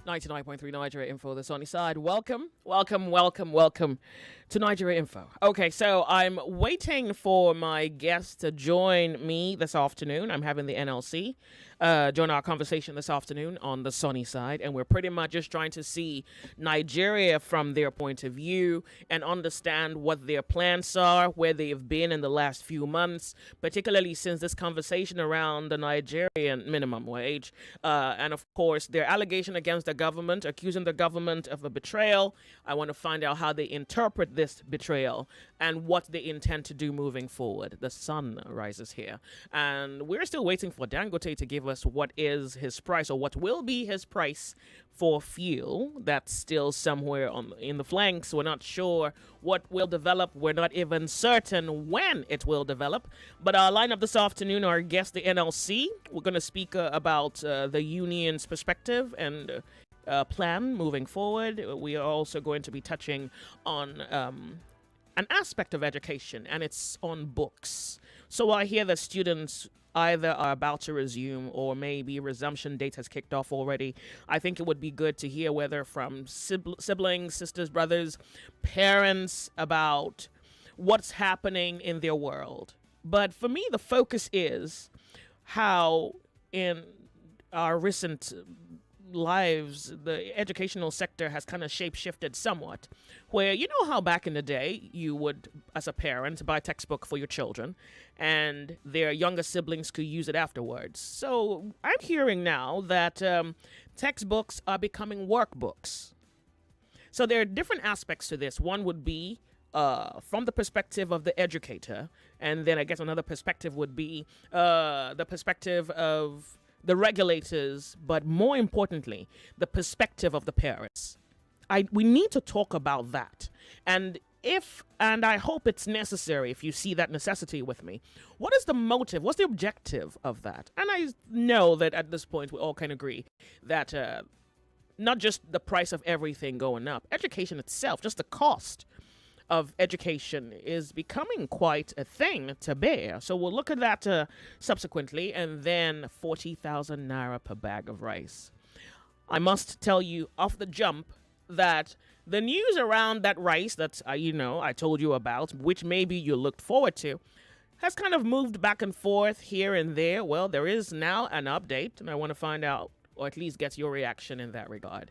99.3 Nigeria Info, the sunny side. Welcome to Nigeria Info. Okay, so I'm waiting for my guest to join me this afternoon. I'm having the NLC join our conversation this afternoon on the sunny side, and we're pretty much just trying to see Nigeria from their point of view and understand what their plans are, where they've been in the last few months, particularly since this conversation around the Nigerian minimum wage, and of course their allegation against the government, accusing the government of a betrayal. I want to find out how they interpret this betrayal and what they intend to do moving forward. The sun rises here, and we're still waiting for Dangote to give us what is his price, or what will be his price for fuel. That's still somewhere in the flanks. We're not sure what will develop. We're not even certain when it will develop. But our lineup this afternoon, our guest, the NLC. We're going to speak about the union's perspective and plan moving forward. We are also going to be touching on an aspect of education, and it's on books. So I hear that students either are about to resume, or maybe resumption date has kicked off already. I think it would be good to hear whether from siblings, sisters, brothers, parents, about what's happening in their world. But for me, the focus is how in our recent lives, the educational sector has kind of shape-shifted somewhat, where you know how back in the day you would, as a parent, buy a textbook for your children and their younger siblings could use it afterwards. So I'm hearing now that textbooks are becoming workbooks. So there are different aspects to this. One would be from the perspective of the educator, and then I guess another perspective would be the perspective of the regulators, but more importantly, the perspective of the parents. We need to talk about that. And I hope it's necessary, if you see that necessity with me, what is the motive? What's the objective of that? And I know that at this point we all can agree that not just the price of everything going up, education itself, just the cost of education is becoming quite a thing to bear. So we'll look at that subsequently. And then 40,000 naira per bag of rice. I must tell you off the jump that the news around that rice that I told you about, which maybe you looked forward to, has kind of moved back and forth here and there. Well, there is now an update, and I want to find out, or at least get your reaction in that regard.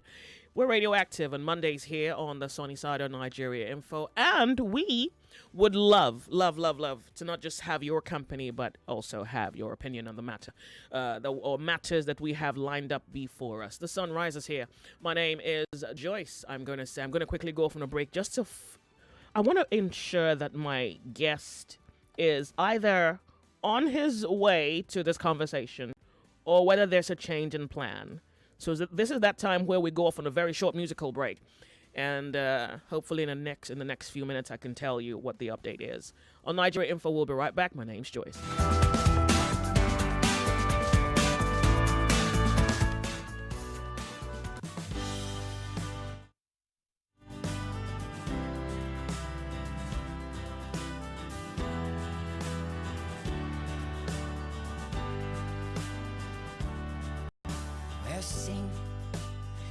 We're radioactive on Mondays here on the sunny side of Nigeria Info, and we would love to not just have your company, but also have your opinion on the matter, or matters that we have lined up before us. The sun rises here. My name is Joyce. I'm going to quickly go from a break just to. I want to ensure that my guest is either on his way to this conversation, or whether there's a change in plan. So this is that time where we go off on a very short musical break. And hopefully in the next few minutes, I can tell you what the update is. On Nigeria Info, we'll be right back. My name's Joyce.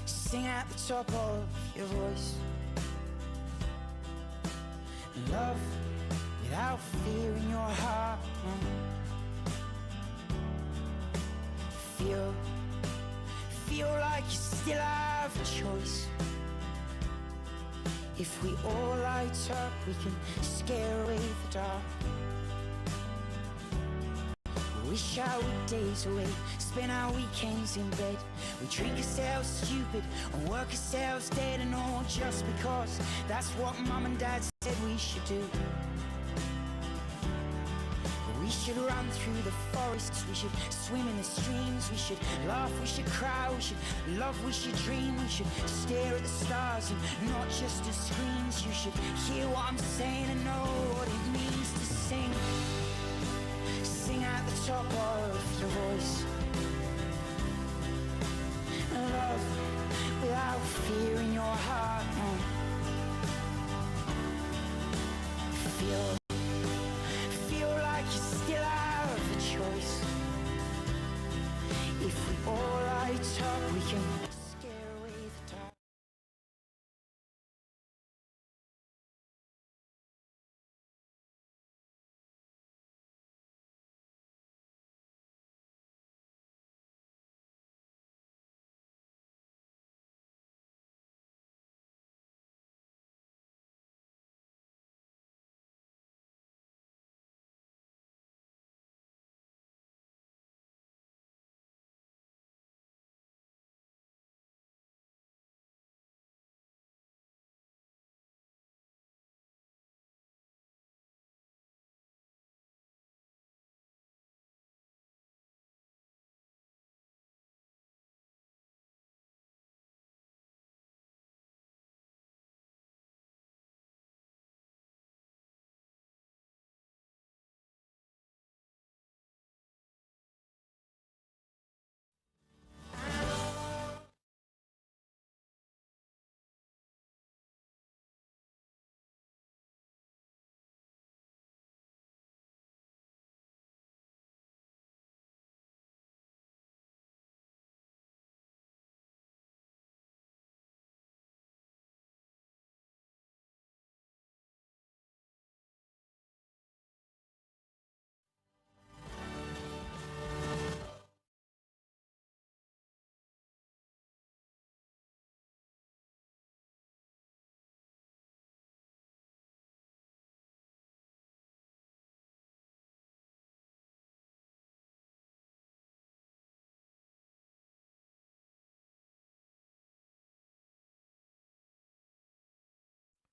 Sing at the top of your voice. Love without fear in your heart. Feel like you still have a choice. If we all light up, we can scare away the dark. Wish our days away, spend our weekends in bed. We drink ourselves stupid and work ourselves dead, and all just because that's what mum and dad said we should do. We should run through the forests, we should swim in the streams, we should laugh, we should cry, we should love, we should dream, we should stare at the stars and not just at screens. You should hear what I'm saying and know what it means to sing. Sing at the top of your voice. Love without fear in your heart. Feel like you still have a choice. If we all light up, we can scare away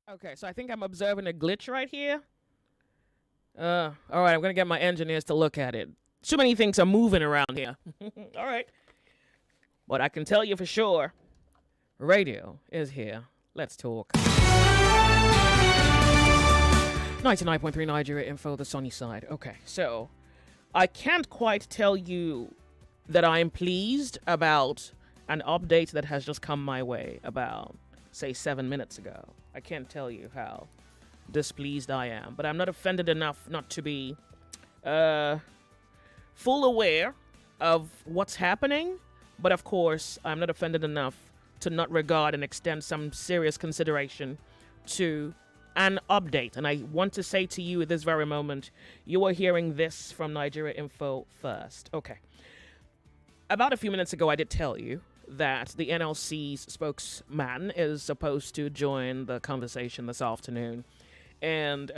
Okay, so I think I'm observing a glitch right here. All right, I'm gonna get my engineers to look at it. Too many things are moving around here. All right, but I can tell you for sure, radio is here. Let's talk. 99.3 Nigeria Info, the sunny side. Okay, so I can't quite tell you that I'm pleased about an update that has just come my way about, say, 7 minutes ago. I can't tell you how displeased I am, but I'm not offended enough not to be full aware of what's happening. But of course, I'm not offended enough to not regard and extend some serious consideration to an update. And I want to say to you at this very moment, you are hearing this from Nigeria Info first. Okay. About a few minutes ago, I did tell you that the NLC's spokesman is supposed to join the conversation this afternoon. And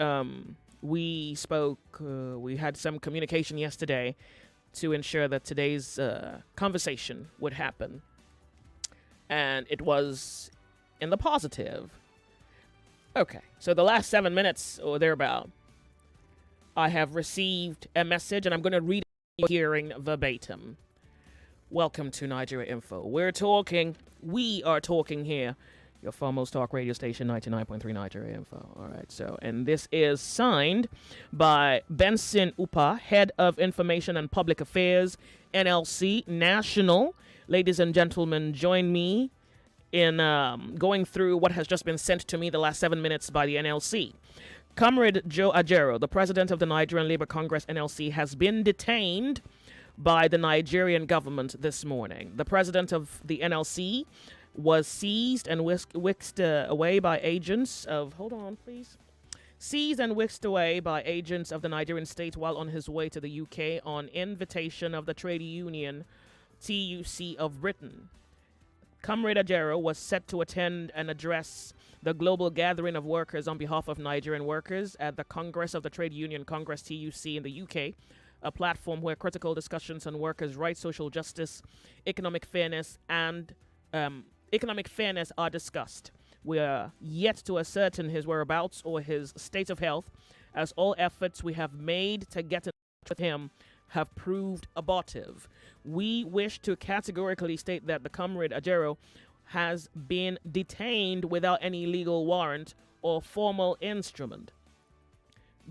we spoke, we had some communication yesterday to ensure that today's conversation would happen. And it was in the positive. Okay, so the last 7 minutes or thereabout, I have received a message, and I'm going to read it hearing verbatim. Welcome to Nigeria Info. We are talking here, your foremost talk radio station, 99.3 Nigeria Info. All right, so, and this is signed by Benson Upa, Head of Information and Public Affairs, NLC National. Ladies and gentlemen, join me in going through what has just been sent to me the last 7 minutes by the NLC. Comrade Joe Ajaero, the president of the Nigerian Labour Congress, NLC, has been detained by the Nigerian government this morning. The president of the NLC was seized and whisked away by agents of... Hold on, please. Seized and whisked away by agents of the Nigerian state while on his way to the UK on invitation of the trade union TUC of Britain. Comrade Ajaero was set to attend and address the global gathering of workers on behalf of Nigerian workers at the Congress of the Trade Union Congress TUC in the UK, a platform where critical discussions on workers' rights, social justice, economic fairness, and economic fairness are discussed. We are yet to ascertain his whereabouts or his state of health, as all efforts we have made to get in touch with him have proved abortive. We wish to categorically state that the Comrade Ajaero has been detained without any legal warrant or formal instrument.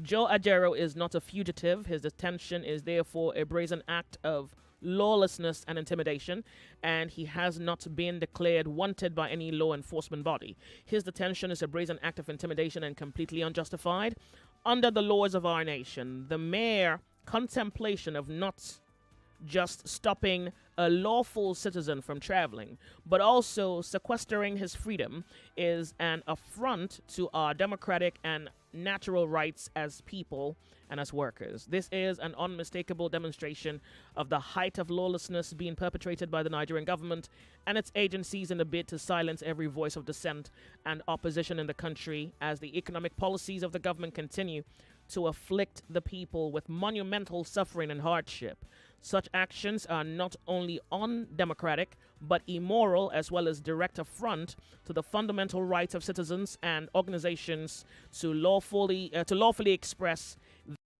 Joe Ajaero is not a fugitive. His detention is therefore a brazen act of lawlessness and intimidation, and he has not been declared wanted by any law enforcement body. His detention is a brazen act of intimidation and completely unjustified under the laws of our nation. The mere contemplation of not just stopping a lawful citizen from traveling, but also sequestering his freedom is an affront to our democratic and natural rights as people and as workers. This is an unmistakable demonstration of the height of lawlessness being perpetrated by the Nigerian government and its agencies in a bid to silence every voice of dissent and opposition in the country as the economic policies of the government continue to afflict the people with monumental suffering and hardship. Such actions are not only undemocratic, but immoral, as well as direct affront to the fundamental rights of citizens and organizations to lawfully express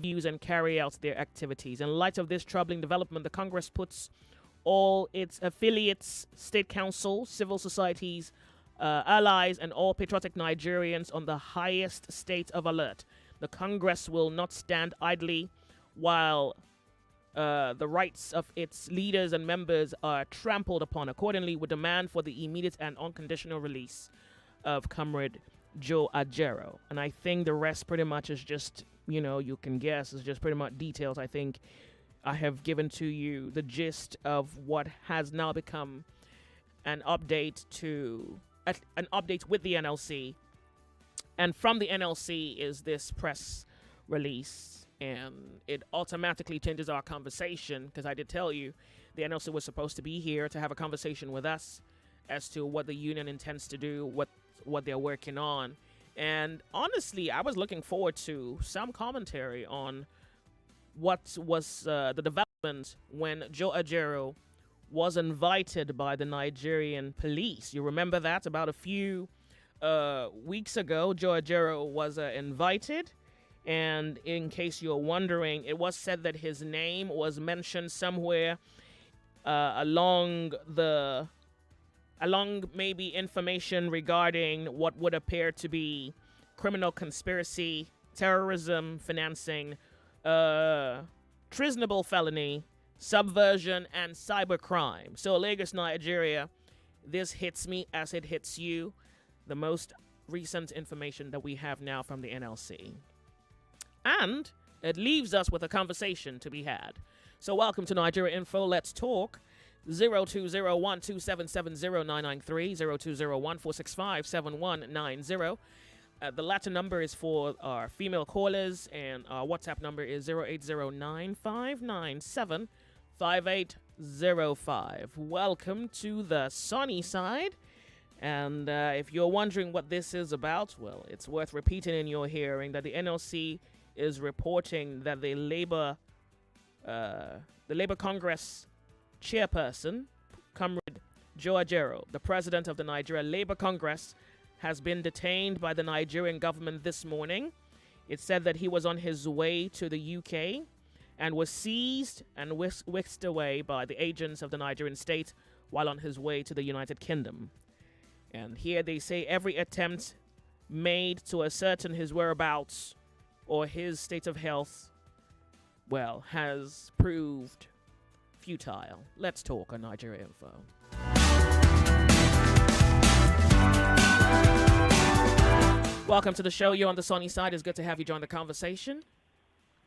views and carry out their activities. In light of this troubling development, the Congress puts all its affiliates, state councils, civil societies, allies, and all patriotic Nigerians on the highest state of alert. The Congress will not stand idly while the rights of its leaders and members are trampled upon. Accordingly, we demand for the immediate and unconditional release of Comrade Joe Ajaero. And I think the rest pretty much is just, you can guess, is just pretty much details. I think I have given to you the gist of what has now become an update with the NLC. And from the NLC is this press release, and it automatically changes our conversation, because I did tell you the NLC was supposed to be here to have a conversation with us as to what the union intends to do, what they're working on. And honestly, I was looking forward to some commentary on what was the development when Joe Ajaero was invited by the Nigerian police. You remember that about a few weeks ago, Ajaero was invited. And in case you're wondering, it was said that his name was mentioned somewhere along maybe information regarding what would appear to be criminal conspiracy, terrorism, financing, treasonable felony, subversion, and cybercrime. So Lagos, Nigeria, this hits me as it hits you. The most recent information that we have now from the NLC. And it leaves us with a conversation to be had. So welcome to Nigeria Info. Let's talk. 0201-277-0993, 0201-465-7190. The latter number is for our female callers, and our WhatsApp number is 08095975805. Welcome to the sunny side. And if you're wondering what this is about, well, it's worth repeating in your hearing that the NLC is reporting that the Labor Congress chairperson, Comrade Ajaero, the president of the Nigeria Labor Congress, has been detained by the Nigerian government this morning. It said that he was on his way to the UK and was seized and whisked away by the agents of the Nigerian state while on his way to the United Kingdom. And here they say every attempt made to ascertain his whereabouts or his state of health, well, has proved futile. Let's talk on Nigeria Info. Welcome to the show. You're on the sunny side. It's good to have you join the conversation.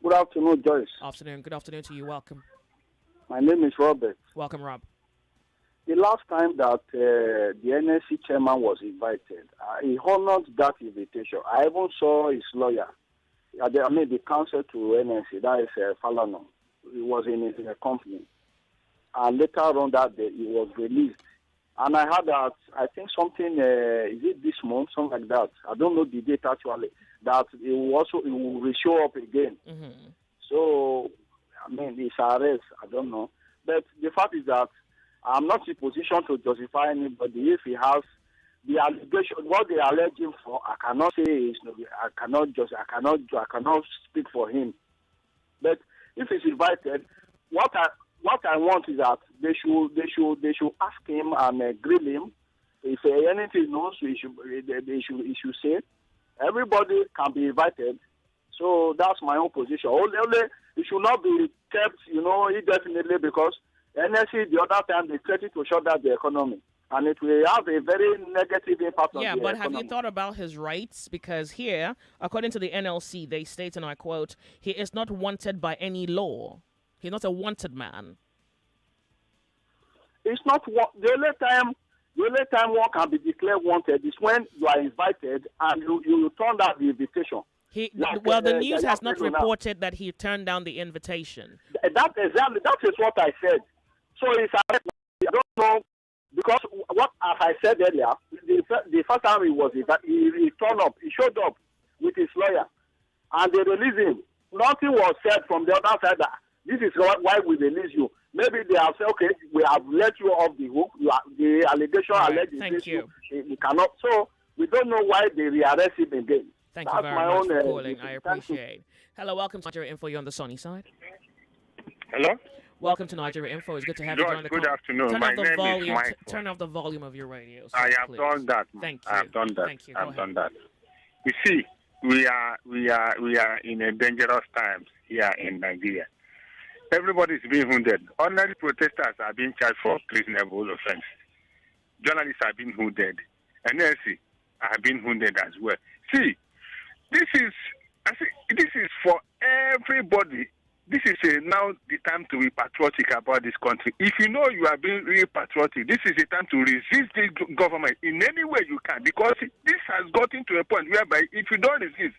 Good afternoon, Joyce. Afternoon. Good afternoon to you. Welcome. My name is Robert. Welcome, Rob. The last time that the NSC chairman was invited, he honored that invitation. I even saw his lawyer. The counsel to NSC, that is Falano. He was in his company. And later on that day, he was released. And I heard that, I think something, is it this month, something like that? I don't know the date actually, that he will show up again. Mm-hmm. So, his arrest, I don't know. But the fact is that I'm not in position to justify anybody if he has the allegation, what they allege him for. I cannot say I cannot speak for him. But if he's invited, what I want is that they should ask him and grill him. If anything knows, he should say. Everybody can be invited. So that's my own position. Only it should not be kept, indefinitely, because NSC the other time they threatened to shut down the economy. And it will have a very negative impact on the economy. Yeah, but have you thought about his rights? Because here, according to the NLC, they state, and I quote, he is not wanted by any law. He's not a wanted man. It's not the only time one can be declared wanted is when you are invited and you turn down the invitation. The news has not reported that he turned down the invitation. That is what I said. So it's I don't know, because as I said earlier, the first time he turned up, he showed up with his lawyer, and they released him. Nothing was said from the other side that this is why we release you. Maybe they have said, okay, we have let you off the hook. The allegation alleged against you. You cannot. So we don't know why they rearrest him again. Thank you very much for calling. I appreciate. Hello, welcome to Nigeria Info. You're on the sunny side. Hello? Welcome to Nigeria Info. It's good to have you on the call. Good afternoon. My name is Michael. Turn off the volume of your radio. Sir, I have done that. Thank you. I have done that. Thank you. I've done that. You see, we are in a dangerous times here in Nigeria. Everybody is being wounded. Ordinary protesters are being charged for treasonable offense. Journalists are being wounded. NLC are being wounded as well. See, this is for everybody. This is now the time to be patriotic about this country. If you know you are being really patriotic, this is the time to resist this government in any way you can, because this has gotten to a point whereby if you don't resist,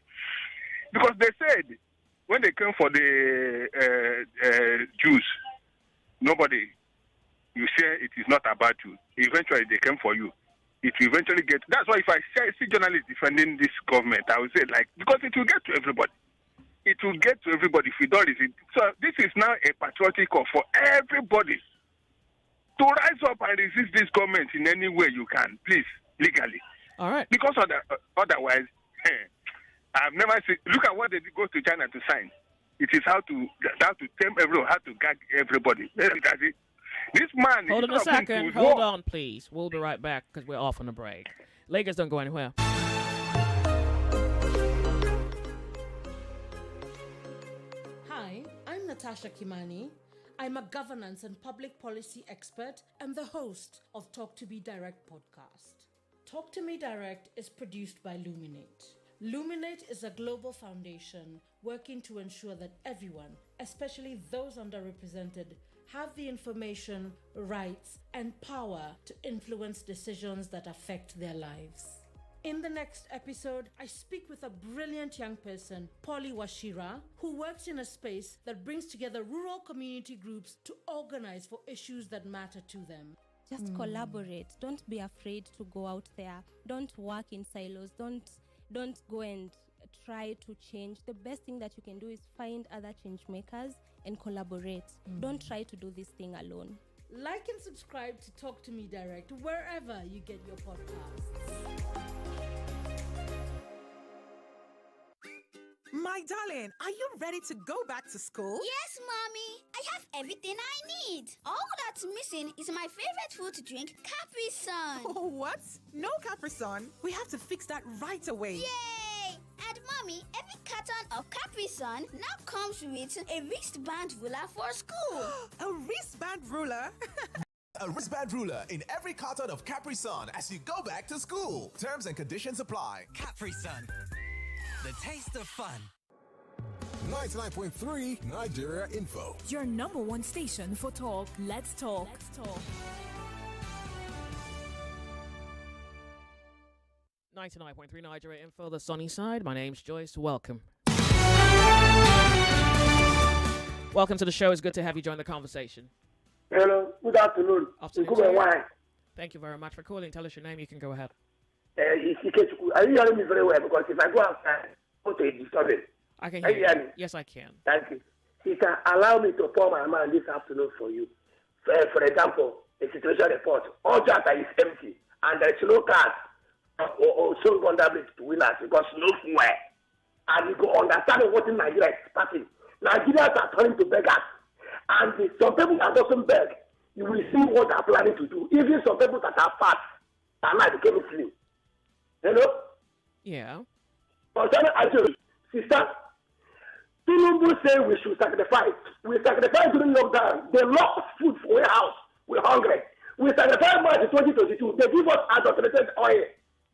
because they said when they came for the Jews, nobody, you say it is not about you. Eventually they came for you. It will eventually get. That's why if I see journalists defending this government, I will say because it will get to everybody. It will get to everybody if we don't resist. So this is now a patriotic call for everybody to rise up and resist this government in any way you can, please, legally. All right. Because otherwise, I've never seen. Look at what they go to China to sign. It is how to tame everyone, how to gag everybody. That's it. This man. Hold on a second. Hold on, please. We'll be right back because we're off on a break. Lakers, don't go anywhere. Hi, I'm Natasha Kimani. I'm a governance and public policy expert and the host of Talk to Me Direct podcast. Talk to Me Direct is produced by Luminate. Luminate is a global foundation working to ensure that everyone, especially those underrepresented, have the information, rights, and power to influence decisions that affect their lives. In the next episode, I speak with a brilliant young person, Polly Washira, who works in a space that brings together rural community groups to organize for issues that matter to them. Just collaborate. Don't be afraid to go out there. Don't work in silos. Don't go and try to change. The best thing that you can do is find other change makers and collaborate. Don't try to do this thing alone. Like and subscribe to Talk to Me Direct wherever you get your podcasts. My darling, are you ready to go back to school? Yes, Mommy. I have everything I need. All that's missing is my favorite food to drink, Capri Sun. Oh, what? No Capri Sun. We have to fix that right away. Yay! And Mommy, every carton of Capri Sun now comes with a wristband ruler for school. A wristband ruler? A wristband ruler in every carton of Capri Sun as you go back to school. Terms and conditions apply. Capri Sun, the taste of fun. 99.3 Nigeria Info. Your number one station for talk. Let's talk. Let's talk. 99.3 Nigeria Info, the sunny side. My name's Joyce. Welcome. Welcome to the show. It's good to have you join the conversation. Hello, good afternoon. Afternoon, Good sir. morning. Thank you very much for calling. Tell us your name. You can go ahead. Are you hearing me very well? Because if I go outside, go to a disturbance. I can Are hear you hearing you. me? Yes, I can. Thank you. Sister, allow me to pour my mind this afternoon for you. For example, a situation report. All data is empty, and there's no card or soul vulnerability to winners because no fuel. And you go understand what in Nigeria is passing. Nigerians are turning to beggars. And some people that doesn't beg, you will see what they're planning to do. Even some people that are fat, that might become slim. You know? Yeah. Concerning Ajaero, sister, Tinubu say we should sacrifice. We sacrificed during lockdown. They lost food for warehouse. We're hungry. We sacrificed March 2022. They give us adulterated oil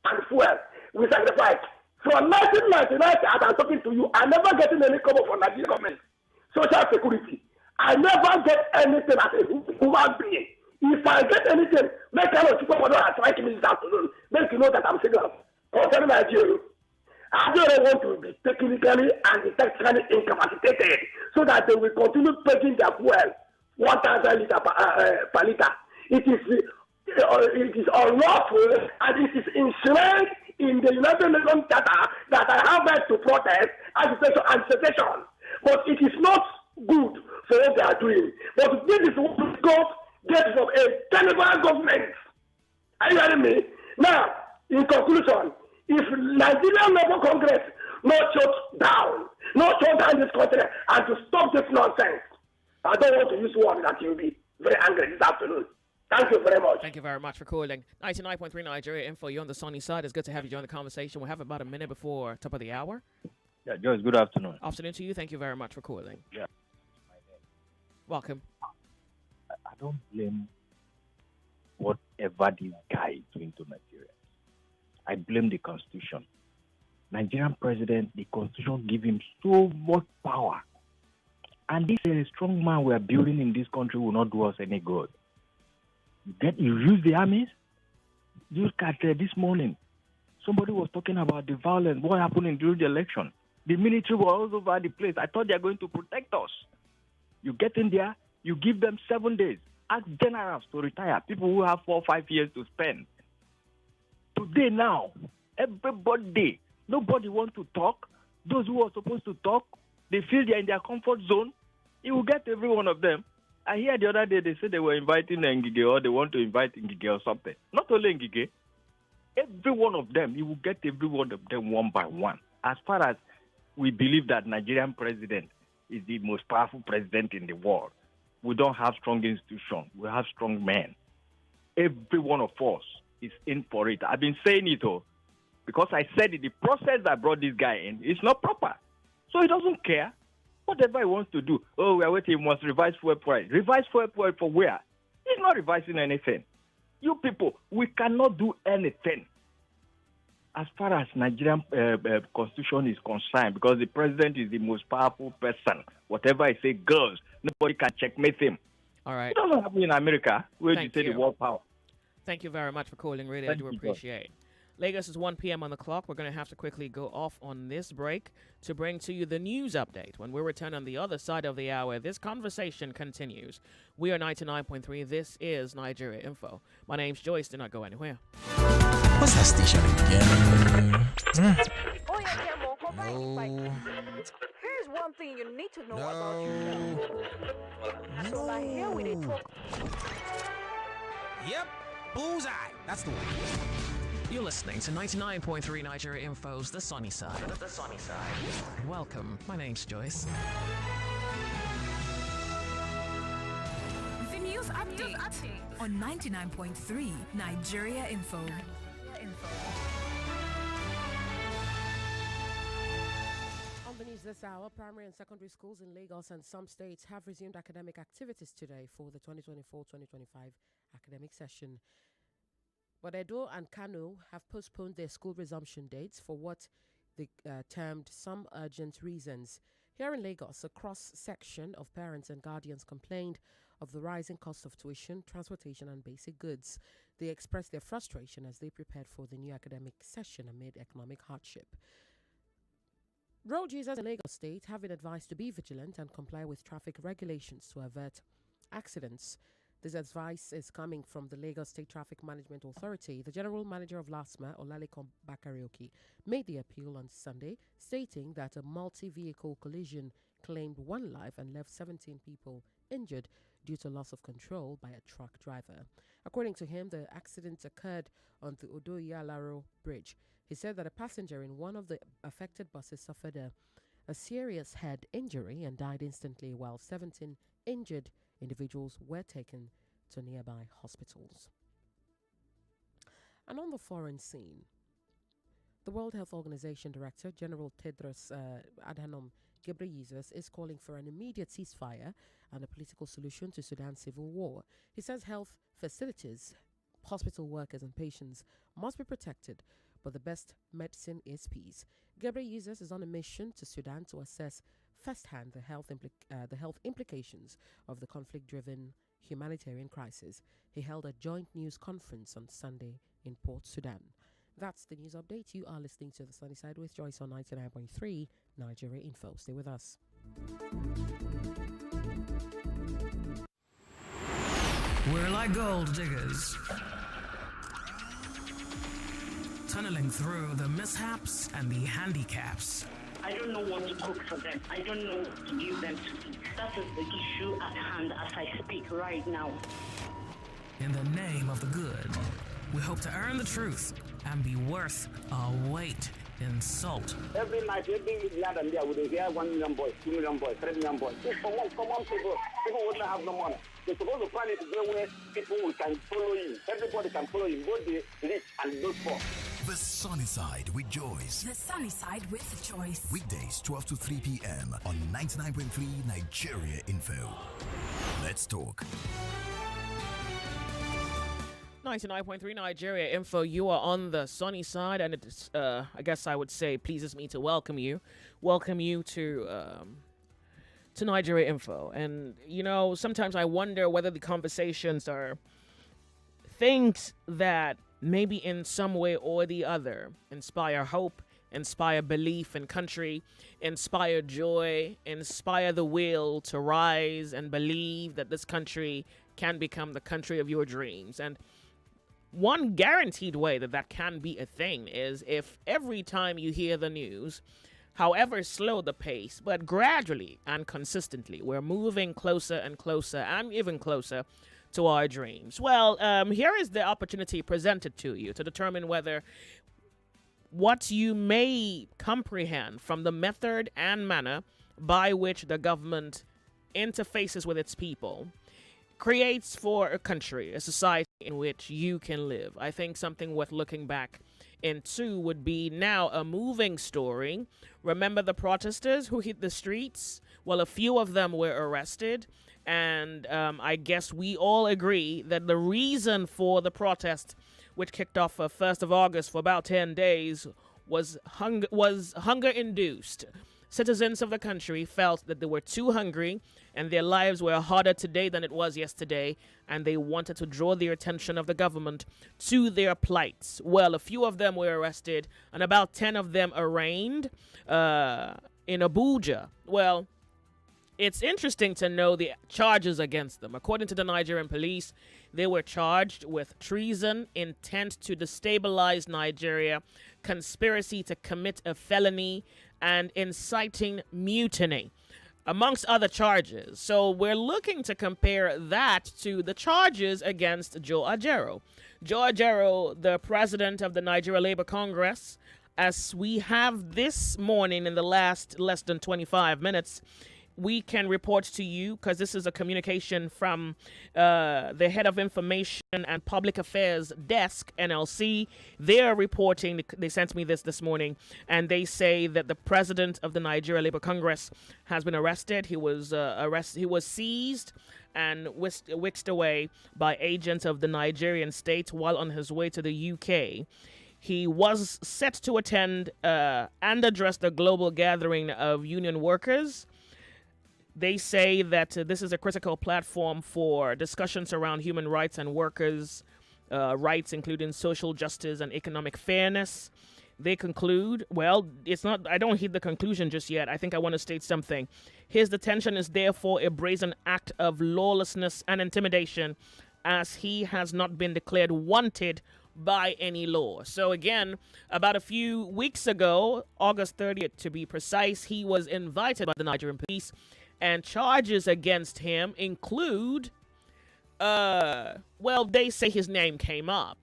and fuel. We sacrificed. From 1999, as I'm talking to you, I never getting any cover from Nigerian government. Social security. I never get anything as a human being. If I get anything, make kind of super model and try to me this afternoon, make you know that I'm serious. Concerning Nigeria, I don't want to be technically and technically incapacitated so that they will continue paying their fuel 1,000 liters per liter. It is unlawful and it is enshrined in the United Nations Charter that I have right to protest, agitation, and secession. But it is not good for what they are doing. But this is what we get from a Senegal government. Are you hearing me? Now, in conclusion, if Nigerian Labour Congress not shut down this country and to stop this nonsense, I don't want to use words that you'll be very angry this afternoon. Thank you very much. Thank you very much for calling. 99.3 Nigeria Info. You're on the sunny side. It's good to have you join the conversation. We have about a minute before top of the hour. Yeah, Joyce, good afternoon. Afternoon to you. Thank you very much for calling. Yeah. Welcome. I don't blame whatever this guy is doing to Nigeria. I blame the Constitution. Nigerian president, the Constitution give him so much power. And this strong man we are building in this country will not do us any good. You use the armies? Look at this morning. Somebody was talking about the violence, what happened during the election. The military were all over the place. I thought they are going to protect us. You get in there, you give them 7 days. Ask generals to retire, people who have 4 or 5 years to spend. Today now, everybody, nobody wants to talk. Those who are supposed to talk, they feel they're in their comfort zone. It will get every one of them. I hear the other day they said they were inviting Ngige or they want to invite Ngige or something. Not only Ngige. Every one of them, he will get every one of them one by one. As far as we believe that Nigerian president is the most powerful president in the world, we don't have strong institutions. We have strong men. Every one of us is in for it. I've been saying it, because I said it, the process that brought this guy in is not proper. So he doesn't care. Whatever he wants to do, we are waiting, he must revise fuel price. Revise fuel price for where? He's not revising anything. You people, we cannot do anything as far as Nigerian constitution is concerned, because the president is the most powerful person. Whatever I say goes. Nobody can checkmate him. All right. It doesn't happen in America, where you say the world power. Thank you very much for calling. Really, I do appreciate. Lagos is 1 p.m. on the clock. We're going to have to quickly go off on this break to bring to you the news update. When we return on the other side of the hour, this conversation continues. We are 99.3. This is Nigeria Info. My name's Joyce. Do not go anywhere. What's that station again? Oh, yeah, Campbell, go back. Here's one thing you need to know about yourself. So, like, here we did talk. Yep, bullseye. That's the one. You're listening to 99.3 Nigeria Info's The Sunny Side. The Sunny Side. Welcome. My name's Joyce. The news update on 99.3 Nigeria Info. On the news this hour, primary and secondary schools in Lagos and some states have resumed academic activities today for the 2024-2025 academic session. But Edo and Kano have postponed their school resumption dates for what they termed some urgent reasons. Here in Lagos, a cross-section of parents and guardians complained of the rising cost of tuition, transportation and basic goods. They expressed their frustration as they prepared for the new academic session amid economic hardship. Road users in Lagos State have been advised to be vigilant and comply with traffic regulations to avert accidents. This advice is coming from the Lagos State Traffic Management Authority. The General Manager of LASMA, Olalekan Bakarioki, made the appeal on Sunday, stating that a multi-vehicle collision claimed one life and left 17 people injured due to loss of control by a truck driver. According to him, the accident occurred on the Odo-Iyalaro Bridge. He said that a passenger in one of the affected buses suffered a serious head injury and died instantly, while 17 injured individuals were taken to nearby hospitals. And on the foreign scene, the World Health Organization Director General Tedros Adhanom Ghebreyesus is calling for an immediate ceasefire and a political solution to Sudan's civil war. He says health facilities, hospital workers and patients must be protected, but the best medicine is peace. Ghebreyesus is on a mission to Sudan to assess firsthand the health implications of the conflict-driven humanitarian crisis. He held a joint news conference on Sunday in Port Sudan. That's the news update. You are listening to The Sunny Side with Joyce on 99.3 Nigeria Info. Stay with us. We're like gold diggers, tunneling through the mishaps and the handicaps. I don't know what to cook for them. I don't know what to give them to eat. That is the issue at hand as I speak right now. In the name of the good, we hope to earn the truth and be worth a weight in salt. Every night, every night and there, we hear 1 million boys, 2 million boys, 3 million boys. Common people wouldn't have no money. They're supposed to plan it where people can follow you. Everybody can follow you, both the rich and those poor. The Sunny Side with Joyce. The Sunny Side with Joyce. Weekdays 12 to 3 p.m. on 99.3 Nigeria Info. Let's talk. 99.3 Nigeria Info. You are on the sunny side, and it's, I guess I would say, pleases me to welcome you to Nigeria Info. And you know, sometimes I wonder whether the conversations are things that maybe in some way or the other inspire hope, inspire belief in country, inspire joy, inspire the will to rise and believe that this country can become the country of your dreams. And one guaranteed way that that can be a thing is if every time you hear the news, however slow the pace, but gradually and consistently, we're moving closer and closer and even closer to our dreams. Well, here is the opportunity presented to you to determine whether what you may comprehend from the method and manner by which the government interfaces with its people creates for a country, a society in which you can live. I think something worth looking back into would be now a moving story. Remember the protesters who hit the streets? Well, a few of them were arrested. And I guess we all agree that the reason for the protest, which kicked off 1st of August for about 10 days, was hunger-induced. Citizens of the country felt that they were too hungry and their lives were harder today than it was yesterday, and they wanted to draw the attention of the government to their plights. Well, a few of them were arrested and about 10 of them arraigned in Abuja. Well, it's interesting to know the charges against them. According to the Nigerian police, they were charged with treason, intent to destabilize Nigeria, conspiracy to commit a felony, and inciting mutiny, amongst other charges. So we're looking to compare that to the charges against Joe Ajaero. Joe Ajaero, the president of the Nigeria Labour Congress, as we have this morning in the last less than 25 minutes, we can report to you, because this is a communication from the head of information and public affairs desk, NLC. They're reporting, they sent me this morning, and they say that the president of the Nigeria Labour Congress has been arrested. He was seized and whisked away by agents of the Nigerian state while on his way to the UK. He was set to attend and address the global gathering of union workers. They say that this is a critical platform for discussions around human rights and workers' rights, including social justice and economic fairness. They conclude, well, it's not, I don't heed the conclusion just yet. I think I want to state something. His detention is therefore a brazen act of lawlessness and intimidation, as he has not been declared wanted by any law. So again, about a few weeks ago, August 30th to be precise, he was invited by the Nigerian police, and charges against him include, well, they say his name came up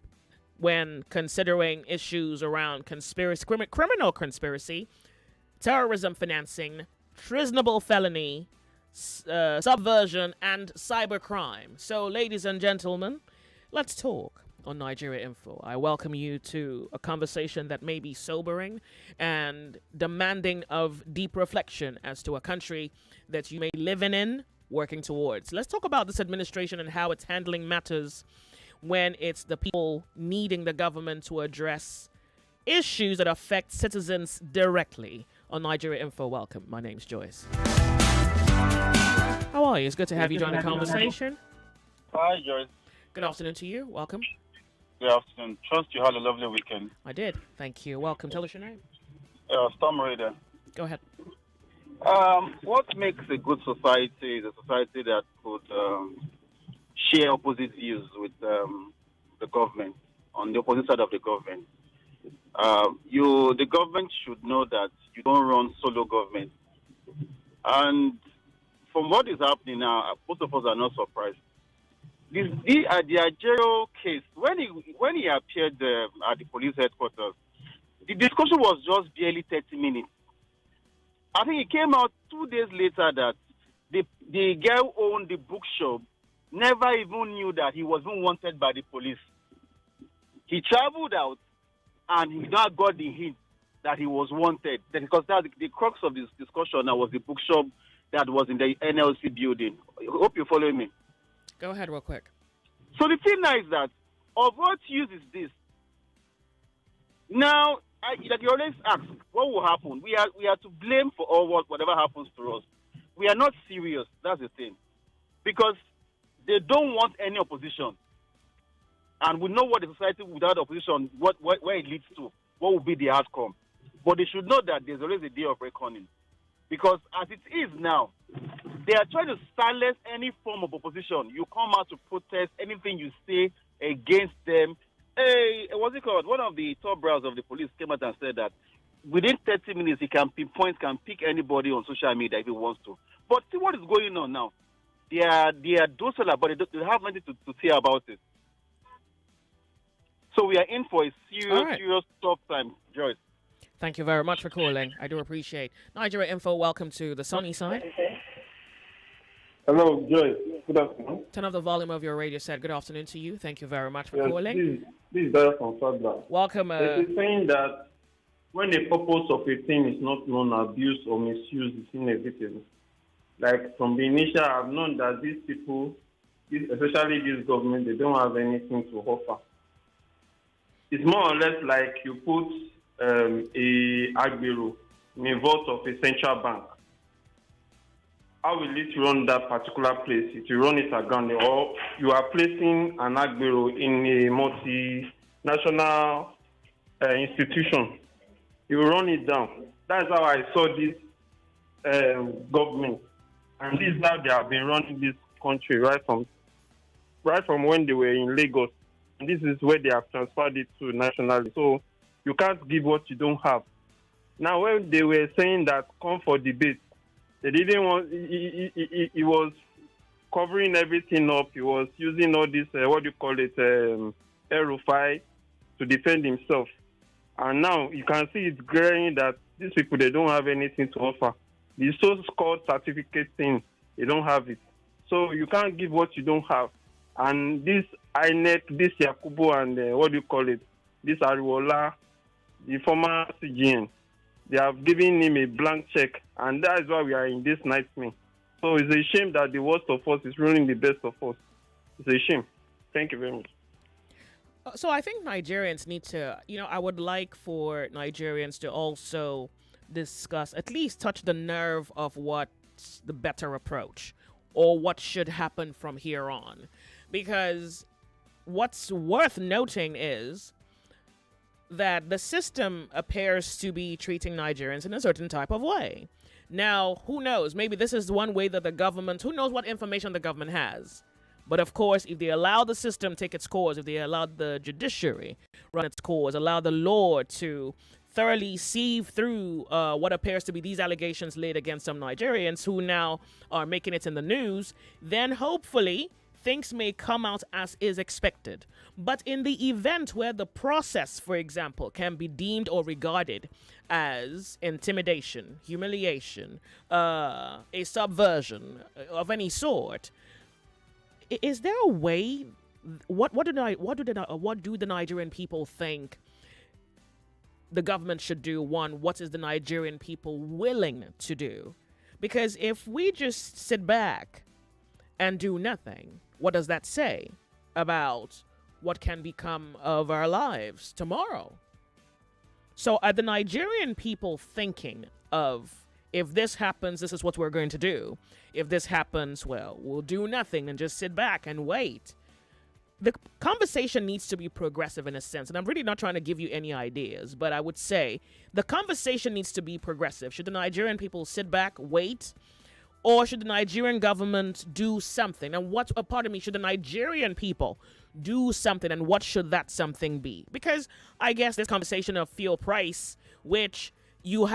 when considering issues around conspiracy, criminal conspiracy, terrorism financing, treasonable felony, subversion, and cybercrime. So, ladies and gentlemen, let's talk on Nigeria Info. I welcome you to a conversation that may be sobering and demanding of deep reflection as to a country that you may be living in, working towards. Let's talk about this administration and how it's handling matters when it's the people needing the government to address issues that affect citizens directly. On Nigeria Info, welcome. My name's Joyce. How are you? It's good to have you join the conversation. Hi, Joyce. Good afternoon to you. Welcome. Good afternoon. Trust you had a lovely weekend. I did. Thank you. Welcome. Tell us your name. Storm Raider. Go ahead. What makes a good society is a society that could share opposite views with the government, on the opposite side of the government. The government should know that you don't run solo government. And from what is happening now, most of us are not surprised. The Ajaero case, when he appeared at the police headquarters, the discussion was just barely 30 minutes. I think it came out 2 days later that the guy who owned the bookshop never even knew that he was even wanted by the police. He traveled out and he now got the hint that he was wanted. Because that's the crux of this discussion now was the bookshop that was in the NLC building. I hope you follow me. Go ahead real quick. So the thing now is that, of what use is this? Now, like you always ask, what will happen? We are to blame for whatever happens to us. We are not serious. That's the thing. Because they don't want any opposition. And we know what the society without opposition, where it leads to, what will be the outcome. But they should know that there's always a day of reckoning. Because as it is now, they are trying to silence any form of opposition. You come out to protest, anything you say against them. What's it called? One of the top brows of the police came out and said that within 30 minutes, he can pick anybody on social media if he wants to. But see what is going on now. They are docile, but they have nothing to say about it. So we are in for a serious tough time, Joyce. Thank you very much for calling. I do appreciate. Nigeria Info, welcome to the sunny side. Hello, Joyce. Good afternoon. Turn up the volume of your radio set. Good afternoon to you. Thank you very much for calling. This is Dara from Fagba. Welcome. It is saying that when the purpose of a thing is not known, abuse or misuse is inevitable. Like from the initial, I've known that these people, especially this government, they don't have anything to offer. It's more or less like you put a Ajaero in a vault of a central bank. How will it run that particular place? It will run it aground, or you are placing an Ajaero in a multinational institution. You will run it down. That's how I saw this government, and this is how they have been running this country right from when they were in Lagos. And this is where they have transferred it to nationally. So you can't give what you don't have. Now, when they were saying that come for debate, they didn't want. He was covering everything up. He was using all this El-Rufai to defend himself. And now you can see it's glaring that these people, they don't have anything to offer. The so-called certificate thing, they don't have it. So you can't give what you don't have. And this INEC, this Yakubu, and this Ariwola, the former CGN, they have given him a blank check. And that is why we are in this nightmare. So it's a shame that the worst of us is ruining the best of us. It's a shame. Thank you very much. So I think Nigerians need to, I would like for Nigerians to also discuss, at least touch the nerve of what's the better approach or what should happen from here on. Because what's worth noting is that the system appears to be treating Nigerians in a certain type of way. Now, who knows? Maybe this is one way that the government, who knows what information the government has. But of course, if they allow the system take its course, if they allow the judiciary run its course, allow the law to thoroughly sieve through what appears to be these allegations laid against some Nigerians who now are making it in the news, then hopefully things may come out as is expected. But in the event where the process, for example, can be deemed or regarded as intimidation, humiliation, a subversion of any sort, is there a way? What do the Nigerian people think the government should do? One, what is the Nigerian people willing to do? Because if we just sit back and do nothing, what does that say about what can become of our lives tomorrow? So are the Nigerian people thinking of, if this happens, this is what we're going to do. If this happens, well, we'll do nothing and just sit back and wait. The conversation needs to be progressive in a sense. And I'm really not trying to give you any ideas, but I would say the conversation needs to be progressive. Should the Nigerian people sit back, wait? Or should the Nigerian government do something? And should the Nigerian people do something? And what should that something be? Because I guess this conversation of fuel price, which you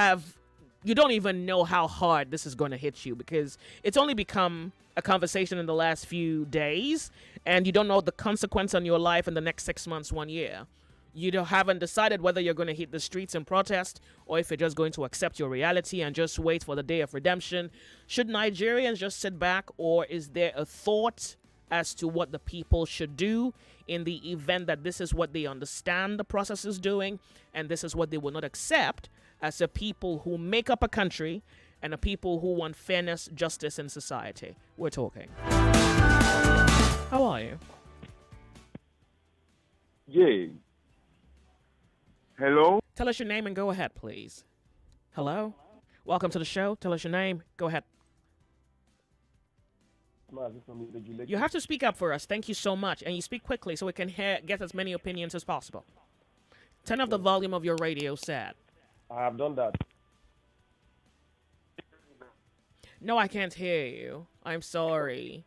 don't even know how hard this is going to hit you, because it's only become a conversation in the last few days, and you don't know the consequence on your life in the next 6 months, 1 year. You haven't decided whether you're going to hit the streets and protest, or if you're just going to accept your reality and just wait for the day of redemption. Should Nigerians just sit back, or is there a thought as to what the people should do in the event that this is what they understand the process is doing, and this is what they will not accept as a people who make up a country and a people who want fairness, justice in society? We're talking. How are you? Yeah. Hello? Tell us your name and go ahead, please. Hello? Welcome to the show. Tell us your name. Go ahead. You have to speak up for us. Thank you so much. And you speak quickly so we can get as many opinions as possible. Turn up the volume of your radio set. I have done that. No, I can't hear you. I'm sorry.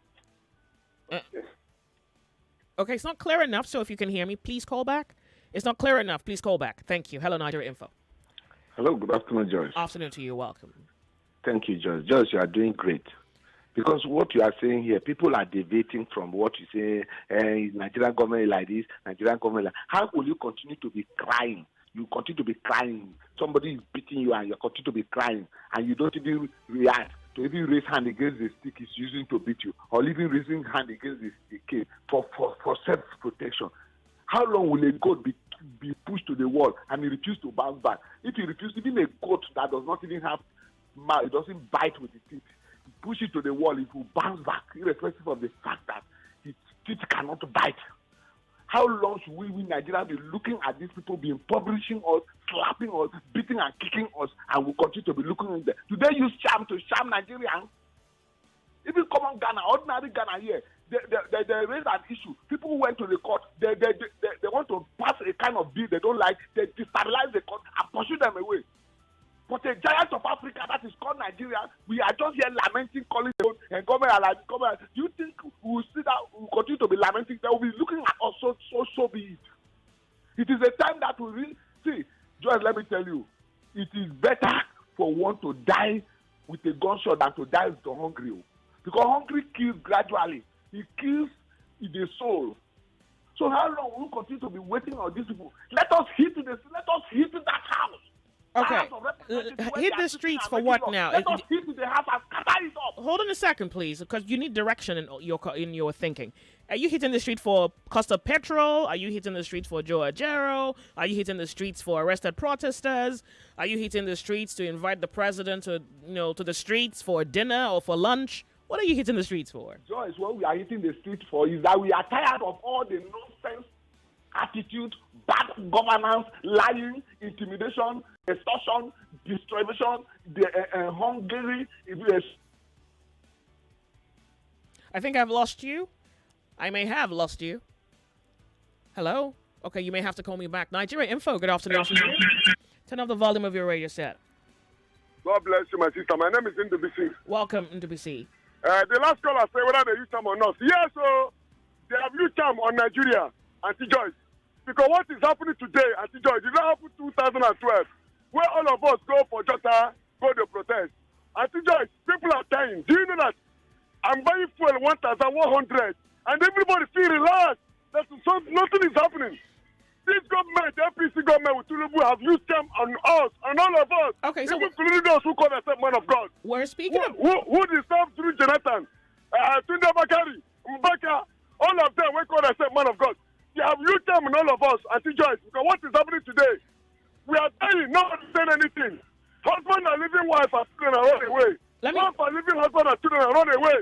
Okay, it's not clear enough, so if you can hear me, please call back. It's not clear enough. Please call back. Thank you. Hello, Nigeria Info. Hello, good afternoon, Joyce. Afternoon to you. Welcome. Thank you, Joyce. Joyce, you are doing great. Because what you are saying here, people are debating from what you say, Nigerian government like this, Nigerian government like. How will you continue to be crying? You continue to be crying. Somebody is beating you and you continue to be crying, and you don't even react to even raise hand against the stick he's using to beat you, or even raising hand against the cane for self-protection. How long will a goat be pushed to the wall and he refuse to bounce back? If he refuses, even a goat that does not even have mouth, it doesn't bite with the teeth, push it to the wall, it will bounce back, irrespective of the fact that its teeth cannot bite. How long should we in Nigeria be looking at these people being publishing us, slapping us, beating and kicking us, and we'll continue to be looking at them? Do they use charm to sham Nigerians? Even common Ghana, ordinary Ghana here, they raised an issue. People who went to the court, they want to pass a kind of bill they don't like, they destabilize the court and pursue them away. But a giant of Africa that is called Nigeria, we are just here lamenting, calling the and government. Do you think we will see that we will continue to be lamenting? They will be looking at us so be it. It is a time that we really see. Joyce, let me tell you, it is better for one to die with a gunshot than to die with hunger. Because hunger kills gradually. It kills in the soul. So how long will we continue to be waiting on these people? Let us hit that house. Okay, hit the streets for what now? Let us hit the house and scatter it up. Hold on a second, please, because you need direction in your thinking. Are you hitting the street for cost of petrol? Are you hitting the streets for Ajaero? Are you hitting the streets for arrested protesters? Are you hitting the streets to invite the president to the streets for dinner or for lunch? What are you hitting the streets for? Joyce, what we are hitting the streets for is that we are tired of all the nonsense attitude, bad governance, lying, intimidation, extortion, distribution, Hungary. I think I've lost you. I may have lost you. Hello? Okay, you may have to call me back. Nigeria Info, good afternoon to you. Turn off the volume of your radio set. God bless you, my sister. My name is NWC. Welcome, NWC. The last caller said whether they use charm or not. Yes, so they have used charm on Nigeria, Auntie Joyce. Because what is happening today, Auntie Joyce, did not happen 2012, where all of us go for Jota, go to protest. Auntie Joyce, people are dying. Do you know that? I'm buying fuel 1,100, and everybody feel relaxed. Nothing is happening. This government, the APC government with Tinubu, have used them on us, on all of us. Okay, so including those who call themselves man of God. We're speaking of who deserve through Jonathan, Tunde Bakari, Mbaka, all of them, we call themselves man of God. They have used them on all of us, Auntie Joyce, because what is happening today? We are dying, not saying anything. Husband and living wife are children and run away. Wife are living husband and children and run away.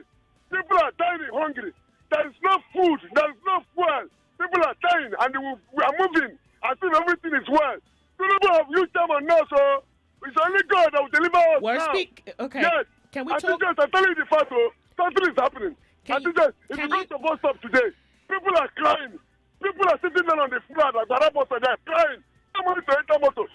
People are dying hungry. There is no food, there is no fuel. People are dying and we are moving as if everything is well. People have used them on us, so it's only God that will deliver us now. Okay. Yes. Can we talk? I'm telling you the fact, something is happening. If you go to bus stop today, people are crying. People are sitting down on the floor at Agbara bus and they are crying. Somebody to enter motor.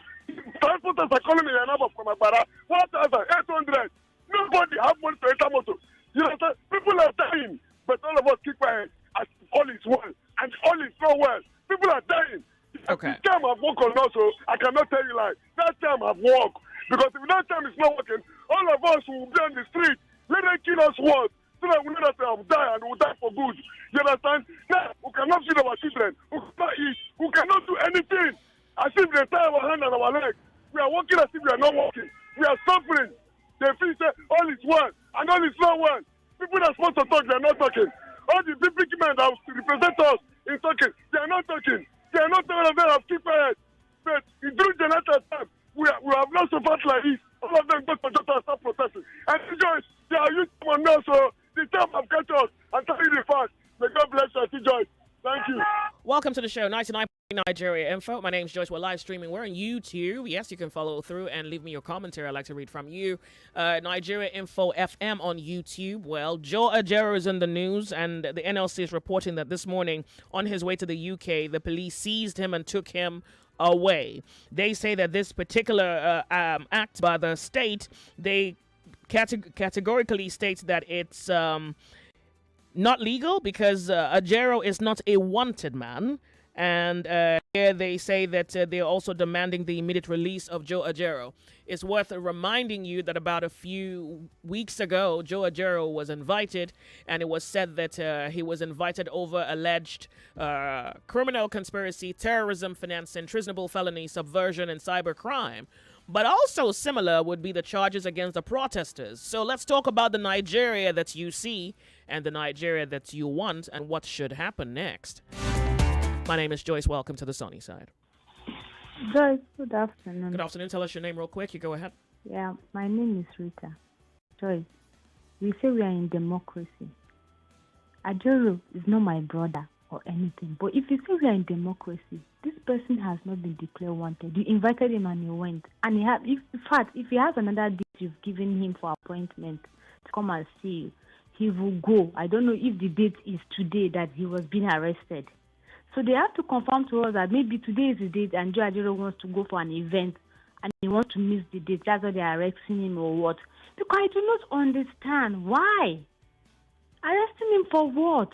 Transporters are calling me a number from Agbara. 1,800. Nobody have money to enter motor. You understand? People are dying, but all of us keep quiet as all is well. And all is so well. People are dying. Okay. This time I've worked on also, I cannot tell you like that time I've worked. Because if that time is not working, all of us will be on the street. Let them kill us once. So that we know that we have died and we will die for good. You understand? Now, we cannot feed our children. We cannot eat. We cannot do anything. As if they tie our hand and our leg. We are working as if we are not working. We are suffering. They feel say all is well and all is not well. People that are supposed to talk, they are not talking. All the big men that represent us in talking, they are not talking. They are not talking, they have keep quiet. But during Jonathan's time, we have not so fast like this. All of them go to Jota and start protesting. And Joyce, they are used to now, so the time have catch us and tell you the fact. May God bless you, Joyce. Thank you. Welcome to the show, 99 Nigeria Info. My name's Joyce. We're live streaming. We're on YouTube. Yes, you can follow through and leave me your commentary. I'd like to read from you. Nigeria Info FM on YouTube. Well, Joe Ajaero is in the news, and the NLC is reporting that this morning, on his way to the UK, the police seized him and took him away. They say that this particular act by the state, they categorically states that it's not legal because Ajaero is not a wanted man. And here they say that they're also demanding the immediate release of Joe Ajaero. It's worth reminding you that about a few weeks ago, Joe Ajaero was invited, and it was said that he was invited over alleged criminal conspiracy, terrorism, financing, treasonable felony, subversion, and cybercrime. But also similar would be the charges against the protesters. So let's talk about the Nigeria that you see and the Nigeria that you want and what should happen next. My name is Joyce. Welcome to the sunny side. Joyce, good afternoon. Good afternoon. Tell us your name real quick. You go ahead. Yeah, my name is Rita. Joyce, we say we are in democracy. Ajaero is not my brother or anything. But if you say we are in democracy, this person has not been declared wanted. You invited him and he went. And if he has another date you've given him for appointment to come and see you, he will go. I don't know if the date is today that he was being arrested. So they have to confirm to us that maybe today is the date and Joe Ajaero wants to go for an event and he wants to miss the date. That's why they are arresting him or what? Because I do not understand why. Arresting him for what?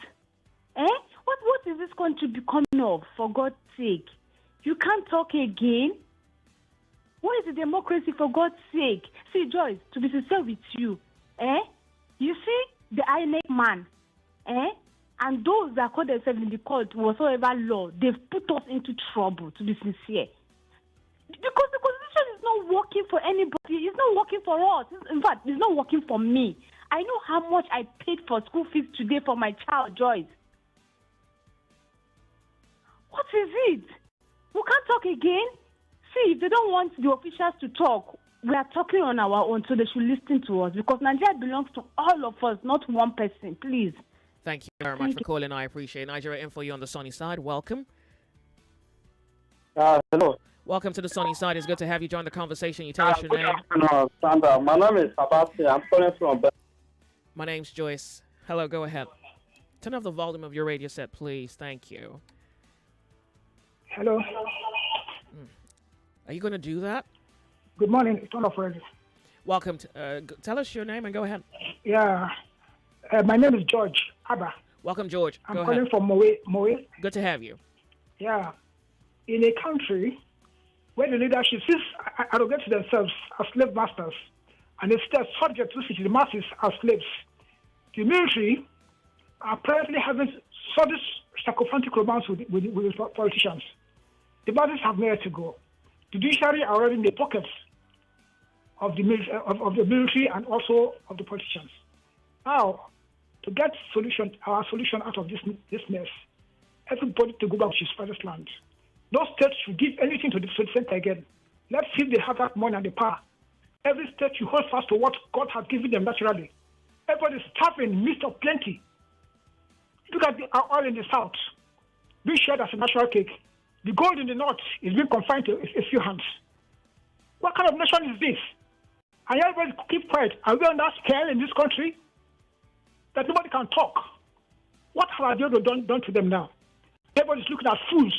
What is this country becoming of, for God's sake? You can't talk again? What is the democracy, for God's sake? See, Joyce, to be sincere with you, you see the INEC man, and those that call themselves in the court whatsoever law, they've put us into trouble, to be sincere. Because the Constitution is not working for anybody. It's not working for us. In fact, it's not working for me. I know how much I paid for school fees today for my child, Joyce. What is it? We can't talk again? See, if they don't want the officials to talk, we are talking on our own, so they should listen to us, because Nigeria belongs to all of us, not one person, please. Thank you very much for calling. I appreciate it. Nigeria Info, you on the sunny side. Welcome. Hello. Welcome to the sunny side. It's good to have you join the conversation. You tell us your Good name. afternoon, Sandra. My name is Sebastian. I'm calling from... My name's Joyce. Hello, go ahead. Turn off the volume of your radio set, please. Thank you. Hello. Are you going to do that? Good morning. It's on already. Welcome. Tell us your name and go ahead. Yeah. My name is George Abba. Welcome, George. I'm go calling ahead. from Moe. Good to have you. Yeah. In a country where the leadership is arrogant to themselves as slave masters and instead subject to the masses as slaves, the military are apparently having sudden sycophantic romance with politicians. The masses have nowhere to go. The judiciary are already in the pockets of the military and also of the politicians. Now, to get our solution out of this mess, everybody to go back to his father's land. No state should give anything to the center again. Let's see if they have that money and the power. Every state should hold fast to what God has given them naturally. Everybody is starving in the midst of plenty. Look at our oil in the south, being shared as a natural cake. The gold in the north is being confined to a few hands. What kind of nation is this? And everybody keep quiet. Are we on that scale in this country that nobody can talk? What have Ajaero done to them now? Everybody's looking at fools.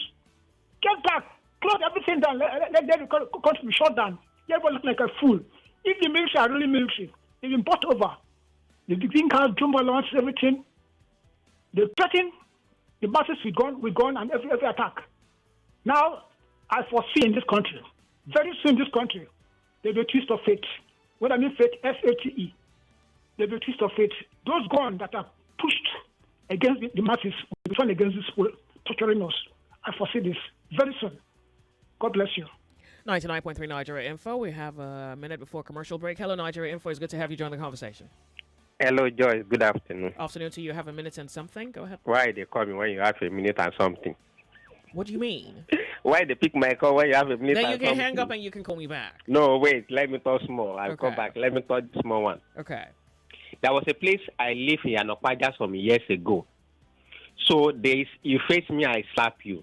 Get back. Close everything down. Let the country be shut down. Everybody looking like a fool. If the military are really military, they've been bought over. They've been called jumbo allowance, everything. They threaten the masses with gun and every attack. Now, I foresee in this country, very soon this country, there'll be a twist of fate. When I mean fate, F-A-T-E. There'll be a twist of fate. Those guns that are pushed against the masses will be turned against this people torturing us. I foresee this very soon. God bless you. 99.3 Nigeria Info. We have a minute before commercial break. Hello, Nigeria Info. It's good to have you join the conversation. Hello, Joyce. Good afternoon. Afternoon to you. Have a minute and something. Go ahead. Why they call me when you have a minute and something? What do you mean? Why they pick my call when you have a minute Then and you can something? hang up and you can call me back. No, wait. Let me talk small. I'll come back. Let me talk the small one. Okay. There was a place I lived in Anopaja some years ago. So you face me, I slap you.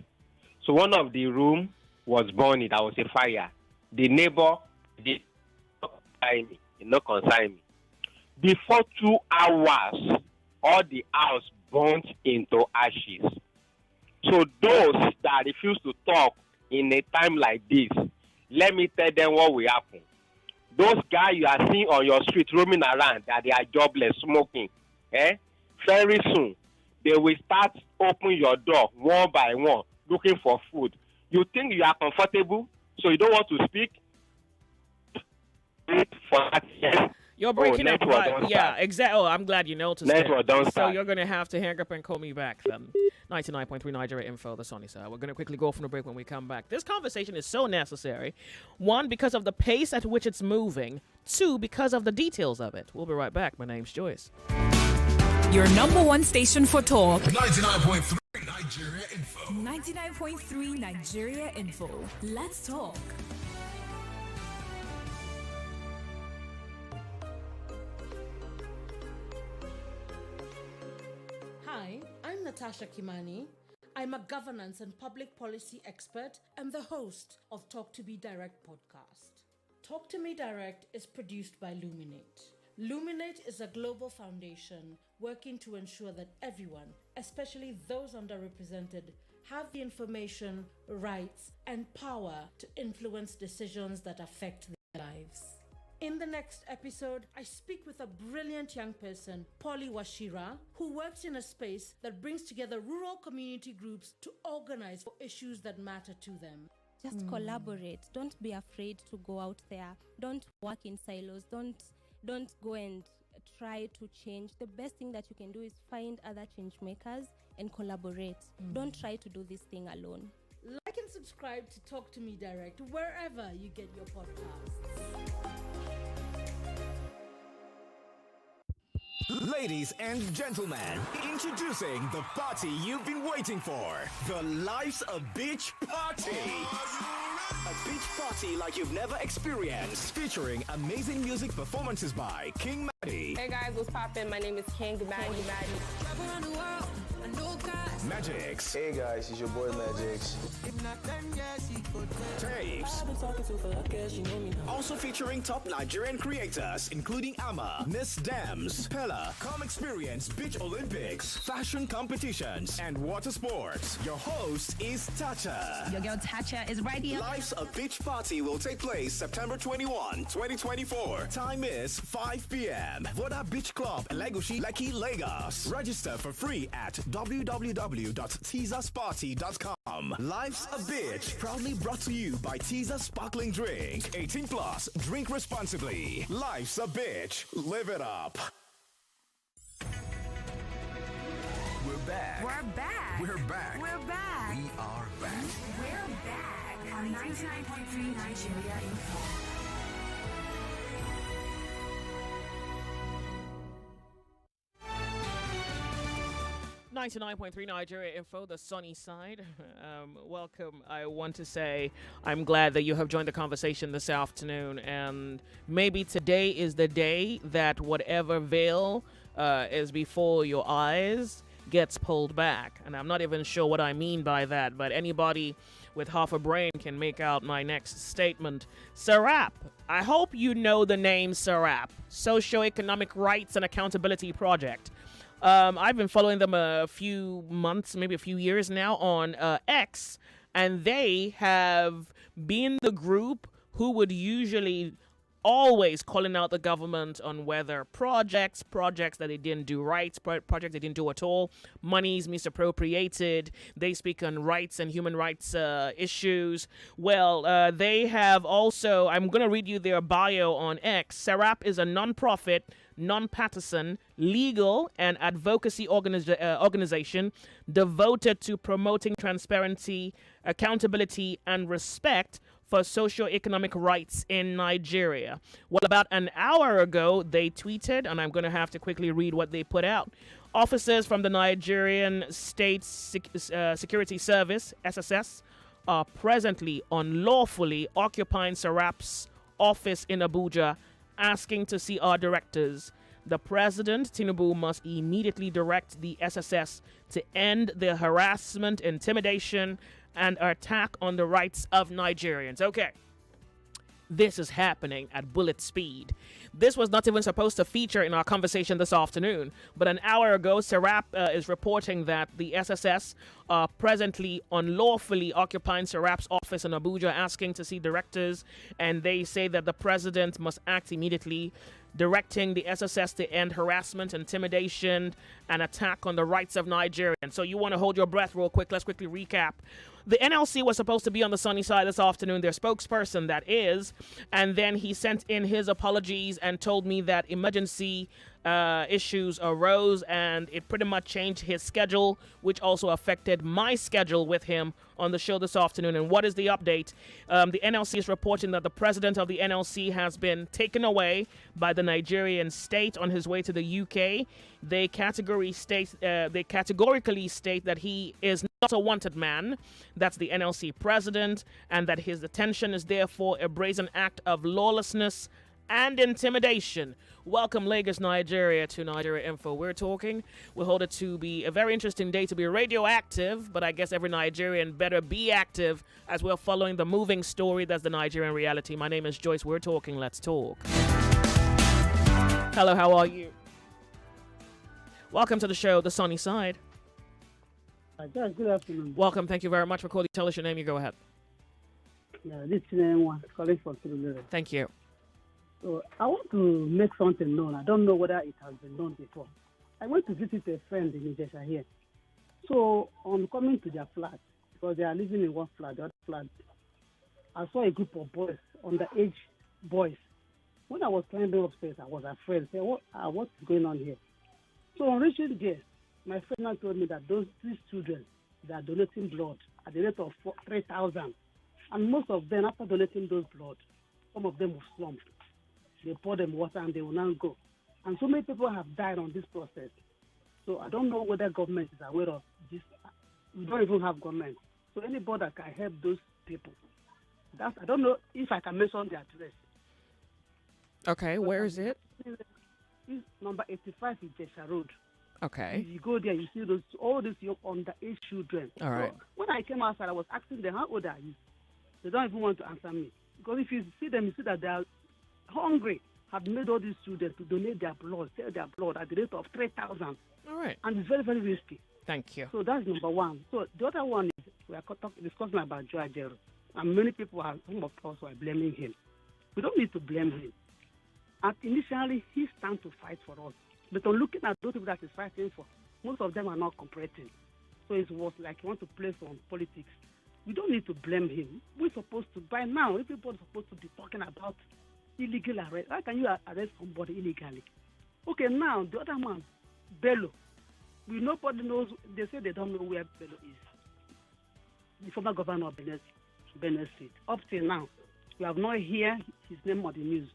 So one of the room was burning. There was a fire. The neighbor did not concern me. Before 2 hours, all the house burnt into ashes. So those that refuse to talk in a time like this, let me tell them what will happen. Those guys you are seeing on your street roaming around, that they are jobless, smoking, very soon, they will start opening your door one by one, looking for food. You think you are comfortable, so you don't want to speak. Wait for that yes. You're breaking up. network don't Yeah, start. exactly. Oh, I'm glad you noticed Network it. don't So start. you're going to have to hang up and call me back then. 99.3 Nigeria Info, the Sunny Side. We're going to quickly go from the break when we come back. This conversation is so necessary. One, because of the pace at which it's moving. Two, because of the details of it. We'll be right back. My name's Joyce. Your number one station for talk. 99.3 Nigeria Info. 99.3 Nigeria Info. Let's talk. Hi, I'm Natasha Kimani. I'm a governance and public policy expert and the host of Talk to Me Direct podcast. Talk to Me Direct is produced by Luminate. Luminate is a global foundation working to ensure that everyone, especially those underrepresented, have the information, rights, and power to influence decisions that affect their lives. In the next episode, I speak with a brilliant young person, Polly Washira, who works in a space that brings together rural community groups to organize for issues that matter to them. Just collaborate. Don't be afraid to go out there. Don't work in silos. Don't go and try to change. The best thing that you can do is find other change makers and collaborate. Don't try to do this thing alone. Like and subscribe to Talk to Me Direct wherever you get your podcasts. Ladies and gentlemen, introducing the party you've been waiting for. The Life's a Beach Party. A beach party like you've never experienced. Featuring amazing music performances by King Maddie. Hey guys, what's poppin'? My name is King Maddie. Magix. Hey guys, it's your boy Magix. Tapes. Also featuring top Nigerian creators, including Ama, Miss Dams, Pella. Come experience Beach Olympics, fashion competitions, and water sports. Your host is Tacha. Your girl Tacha is right here. Life's a Beach Party will take place September 21, 2024. Time is 5 p.m. Voda Beach Club, Legoshi, Lekki, Lagos. Register for free at www.teasersparty.com. Life's a Beach, proudly brought to you by Teaser Sparkling Drink. 18 plus, drink responsibly. Life's a Bitch, live it up. We're back. We're back. We're back. We're back. We are back. We're back on 99.3 Nigeria Info. .3 Nigeria Info, the sunny side. Welcome. I want to say I'm glad that you have joined the conversation this afternoon, and maybe today is the day that whatever veil is before your eyes gets pulled back. And I'm not even sure what I mean by that, but anybody with half a brain can make out my next statement. SERAP. I hope you know the name SERAP, Socioeconomic Rights and Accountability Project. I've been following them a few months, maybe a few years now on X, and they have been the group who would usually always calling out the government on whether projects that they didn't do right, projects they didn't do at all, monies misappropriated. They speak on rights and human rights issues. Well, they have also, I'm going to read you their bio on X. SERAP is a non-profit, non-partisan, legal, and advocacy organization devoted to promoting transparency, accountability, and respect for socioeconomic rights in Nigeria. Well, about an hour ago, they tweeted, and I'm going to have to quickly read what they put out. Officers from the Nigerian State Security Service, SSS, are presently unlawfully occupying SERAP's office in Abuja, asking to see our directors. The President, Tinubu, must immediately direct the SSS to end the harassment, intimidation, and attack on the rights of Nigerians. Okay. This is happening at bullet speed. This was not even supposed to feature in our conversation this afternoon, but an hour ago, SERAP is reporting that the SSS are presently unlawfully occupying SERAP's office in Abuja, asking to see directors, and they say that the president must act immediately. directing the SSS to end harassment, intimidation, and attack on the rights of Nigerians. So you want to hold your breath real quick. Let's quickly recap. The NLC was supposed to be on the sunny side this afternoon, their spokesperson, that is, and then he sent in his apologies and told me that emergency issues arose and it pretty much changed his schedule, which also affected my schedule with him on the show this afternoon. And what is the update? The NLC is reporting that the president of the NLC has been taken away by the Nigerian state on his way to the UK. They categorically state that he is not a wanted man. That's the NLC president, and that his detention is therefore a brazen act of lawlessness and intimidation. Welcome, Lagos, Nigeria, to Nigeria Info. We're hold it to be a very interesting day to be radioactive, but I guess every Nigerian better be active as we're following the moving story that's the Nigerian reality. My name is Joyce. We're talking. Let's talk. Hello, how are you? Welcome to the show, The Sunny Side. Good afternoon. Welcome. Thank you very much for calling. Tell us your name. You go ahead. Yeah, this is Onyemuwa calling from Surulere. Thank you. So I want to make something known. I don't know whether it has been known before. I went to visit a friend in Ijesha here. So on coming to their flat, because they are living in one flat, the other flat, I saw a group of boys, underage boys. When I was climbing upstairs, I was afraid. I said, what is going on here? So on reaching there, my friend now told me that these children, they are donating blood at the rate of 3,000. And most of them, after donating those blood, some of them will slump. They pour them water and they will now go. And so many people have died on this process. So I don't know whether government is aware of this. We don't even have government. So anybody that can help those people. I don't know if I can mention the address. Okay, where is it? It's number 85 Ijesha Road. Okay. If you go there, you see all these young underage children. All right. So when I came outside, I was asking them, how old are you? They don't even want to answer me. Because if you see them, you see that they are hungry, have made all these children to donate their blood, sell their blood at the rate of 3,000. All right. And it's very, very risky. Thank you. So that's number one. So the other one is we are discussing about Ajaero. And many people some of us are blaming him. We don't need to blame him. And initially, he stands to fight for us. But on looking at those people that he's fighting for, most of them are not cooperating. So it was like he wants to play some politics. We don't need to blame him. We're supposed to, by now, everybody's supposed to be talking about illegal arrest. How can you arrest somebody illegally? Okay, now, the other man, Bello. Nobody knows, they say they don't know where Bello is. The former governor of Benin State. Up till now, we have not heard his name on the news.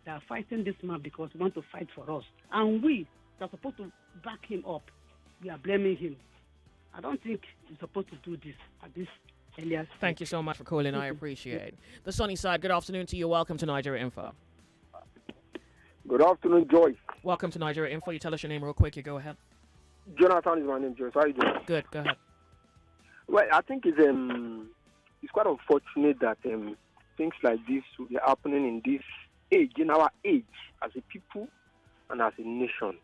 They are fighting this man because he wants to fight for us. And we are supposed to back him up. We are blaming him. I don't think he's supposed to do this at this earlier stage. Thank you so much for calling. I appreciate it. The Sunny Side, good afternoon to you. Welcome to Nigeria Info. Good afternoon, Joyce. Welcome to Nigeria Info. You tell us your name real quick. You go ahead. Jonathan is my name, Joyce. How are you doing? Good. Go ahead. Well, I think it's quite unfortunate that things like this will be happening in this age, in our age, as a people and as a nation.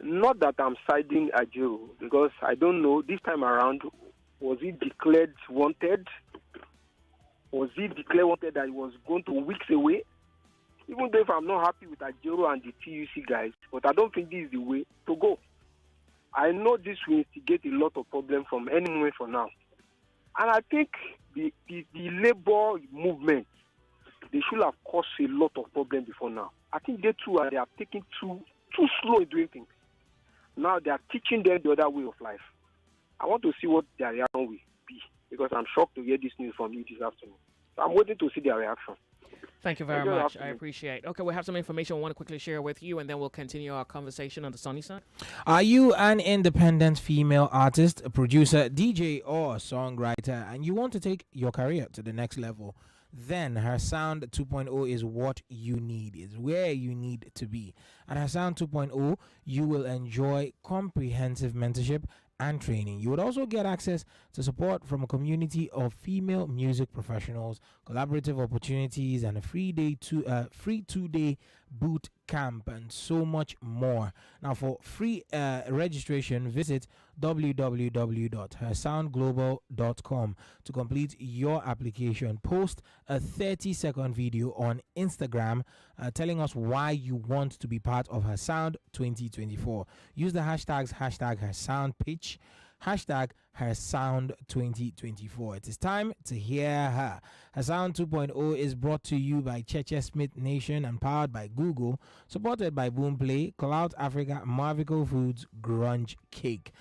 Not that I'm siding Ajaero, because I don't know, this time around, was he declared wanted? Was he declared wanted that he was going to weeks away? Even though if I'm not happy with Ajaero and the TUC guys, but I don't think this is the way to go. I know this will instigate a lot of problems from any moment from now. And I think the labor movement, they should have caused a lot of problems before now. I think they are taking too slow in doing things. Now they are teaching them the other way of life. I want to see what their reaction will be, because I'm shocked to hear this news from you this afternoon. So I'm waiting to see their reaction. Thank you very much. I appreciate it. Okay, we have some information I want to quickly share with you, and then we'll continue our conversation on the sunny side. Are you an independent female artist, a producer, DJ, or songwriter, and you want to take your career to the next level? Then Her Sound 2.0 is what you need. It's where you need to be. At Her Sound 2.0, you will enjoy comprehensive mentorship and training. You would also get access to support from a community of female music professionals, collaborative opportunities, and a free 2-day boot camp, and so much more. Now, for free registration, visit www.hersoundglobal.com to complete your application. Post a 30-second video on Instagram telling us why you want to be part of Her Sound 2024. Use the hashtags #HerSoundPitch, #HerSound2024. It is time to hear her. Her Sound 2.0 is brought to you by Cheche Smith Nation and powered by Google, supported by Boomplay, Cloud Africa, Marvico Foods, Grunge Cake.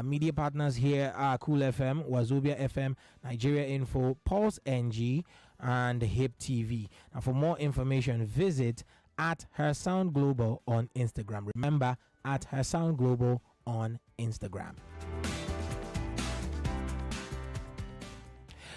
Media partners here are Cool FM, Wazobia FM, Nigeria Info, Pulse NG, and Hip TV. Now, for more information, visit at Her Sound Global on Instagram. Remember, at Her Sound Global on Instagram.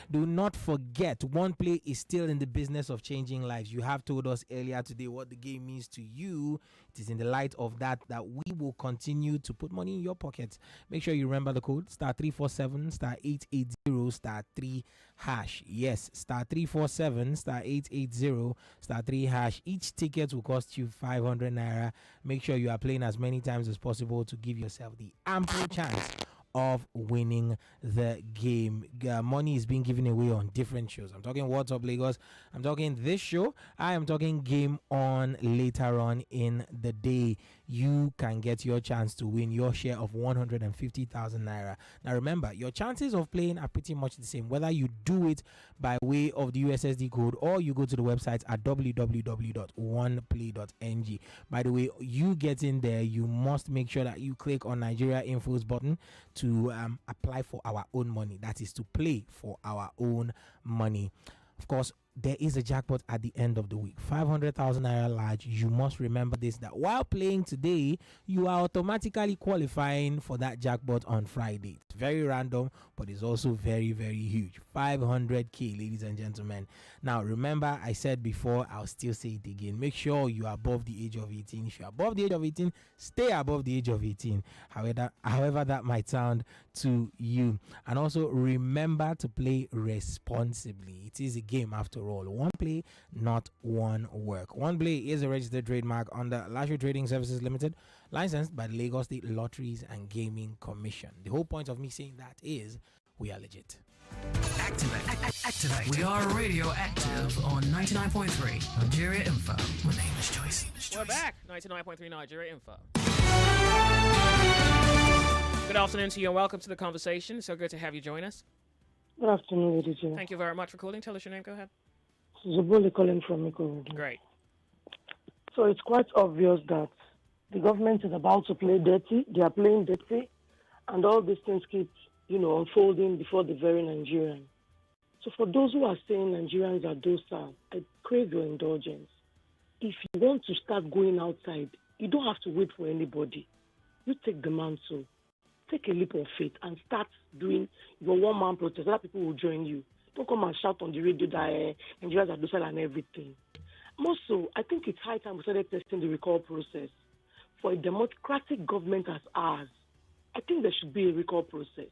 Do not forget, One Play is still in the business of changing lives. You have told us earlier today what the game means to you. It is in the light of that we will continue to put money in your pockets. Make sure you remember the code *347 *880 *3 hash. Yes, *347 *880 *3 hash. Each ticket will cost you 500 naira. Make sure you are playing as many times as possible to give yourself the ample chance of winning the game. Money is being given away on different shows. I'm talking What's Up Lagos, I'm talking this show, I am talking Game On later on in the day. You can get your chance to win your share of 150,000 naira. Now remember, your chances of playing are pretty much the same, whether you do it by way of the USSD code or you go to the website at www.oneplay.ng. By the way, you get in there, you must make sure that you click on Nigeria Info's button to apply for our own money. That is to play for our own money. Of course, there is a jackpot at the end of the week, 500,000 naira large. You must remember this, that while playing today, you are automatically qualifying for that jackpot on Friday. It's very random, but it's also very, very huge. 500k, ladies and gentlemen. Now, remember, I said before, I'll still say it again. Make sure you are above the age of 18. If you're above the age of 18, stay above the age of 18. However that might sound to you. And also remember to play responsibly. It is a game after all. One play, not one work. One play is a registered trademark under Lasher Trading Services Limited, licensed by the Lagos State Lotteries and Gaming Commission. The whole point of me saying that is we are legit. Activate. We are radio active on 99.3 Nigeria Info. My name is Joyce. We're back. 99.3 Nigeria Info. Good afternoon to you and welcome to the conversation. So good to have you join us. Good afternoon, Lady J. Thank you very much for calling. Tell us your name. Go ahead. Zuboli calling from Miko. Great. So it's quite obvious that the government is about to play dirty. They are playing dirty, and all these things keep, unfolding before the very Nigerian. So for those who are saying Nigerians are docile, I crave your indulgence. If you want to start going outside, you don't have to wait for anybody. You take the mantle, take a leap of faith, and start doing your one-man protest. Other people will join you. Don't come and shout on the radio that Nigerians are docile and everything. Also, I think it's high time we started testing the recall process. For a democratic government as ours, I think there should be a recall process.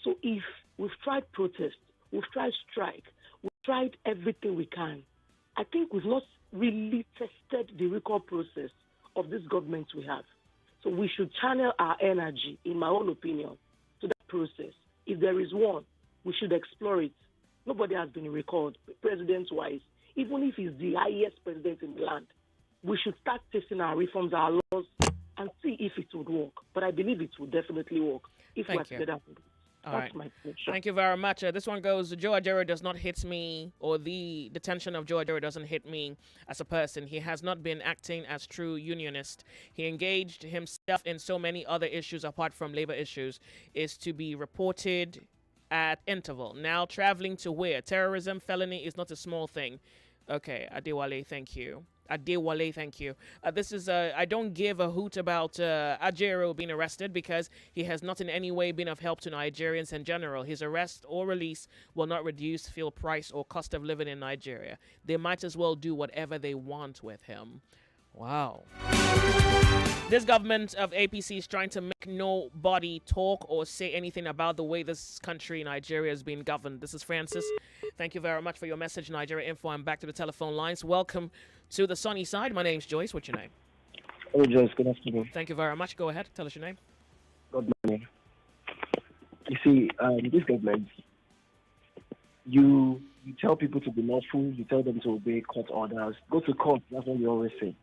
So if we've tried protest, we've tried strike, we've tried everything we can, I think we've not really tested the recall process of this government we have. So we should channel our energy, in my own opinion, to that process. If there is one, we should explore it. Nobody has been recalled, president-wise. Even if he's the highest president in the land, we should start testing our reforms, our laws, and see if it would work. But I believe it will definitely work if we're together. That's my pleasure. Thank you very much. This one goes, Joe Ajaero does not hit me, or the detention of Joe Ajaero doesn't hit me as a person. He has not been acting as true unionist. He engaged himself in so many other issues apart from labor issues, is to be reported at interval. Now traveling to where? Terrorism, felony is not a small thing. Okay, Adewale, thank you. Adewale, thank you. This is, I don't give a hoot about Ajaero being arrested because he has not in any way been of help to Nigerians in general. His arrest or release will not reduce fuel price or cost of living in Nigeria. They might as well do whatever they want with him. Wow. This government of APC is trying to make nobody talk or say anything about the way this country, Nigeria, is being governed. This is Francis. Thank you very much for your message, Nigeria Info. I'm back to the telephone lines. Welcome to the sunny side. My name's Joyce. What's your name? Hello, Joyce. Good afternoon. Thank you very much. Go ahead. Tell us your name. Good morning. You see, this government, you tell people to be lawful, you tell them to obey court orders, go to court. That's what you always say.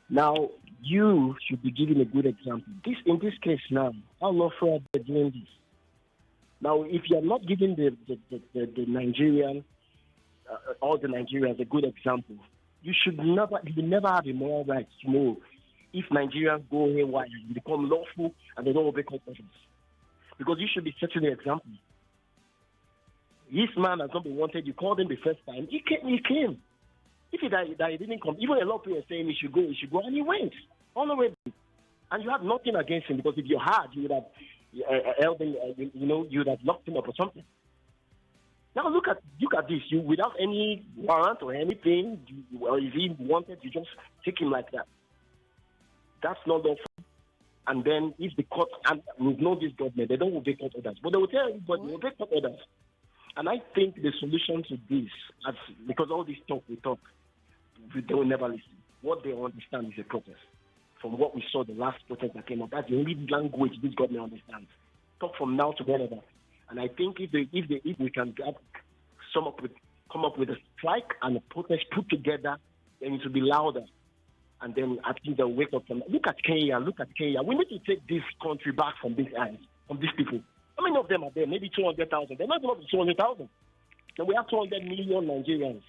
Now, you should be giving a good example. In this case now, how lawful are they doing this? Now, if you are not giving the Nigerian, all the Nigerians a good example, you never have a moral right to know if Nigerians go haywire and become lawful and they don't obey court orders. Because you should be setting an example. This man has not been wanted. You called him the first time. He came. If he didn't come, even a lot of people are saying he should go, and he went all the way. And you have nothing against him because if you had, you would have held him, you would have locked him up or something. Now look at this. You without any warrant or anything, or if he wanted, you just take him like that. That's not lawful. And then if the court, and we know this government, they don't obey court orders, but they will tell everybody they obey court orders. And I think the solution to this, because all this talk we talk, they will never listen. What they understand is a protest. From what we saw the last protest that came up, that's the only language this government understands. Talk from now to whenever. And I think if we can come up with a strike and a protest put together, then it will be louder. And then I think they'll wake up from that. Look at Kenya. We need to take this country back from these people. How many of them are there? Maybe 200,000. They're not even up to 200,000. And we have 200 million Nigerians.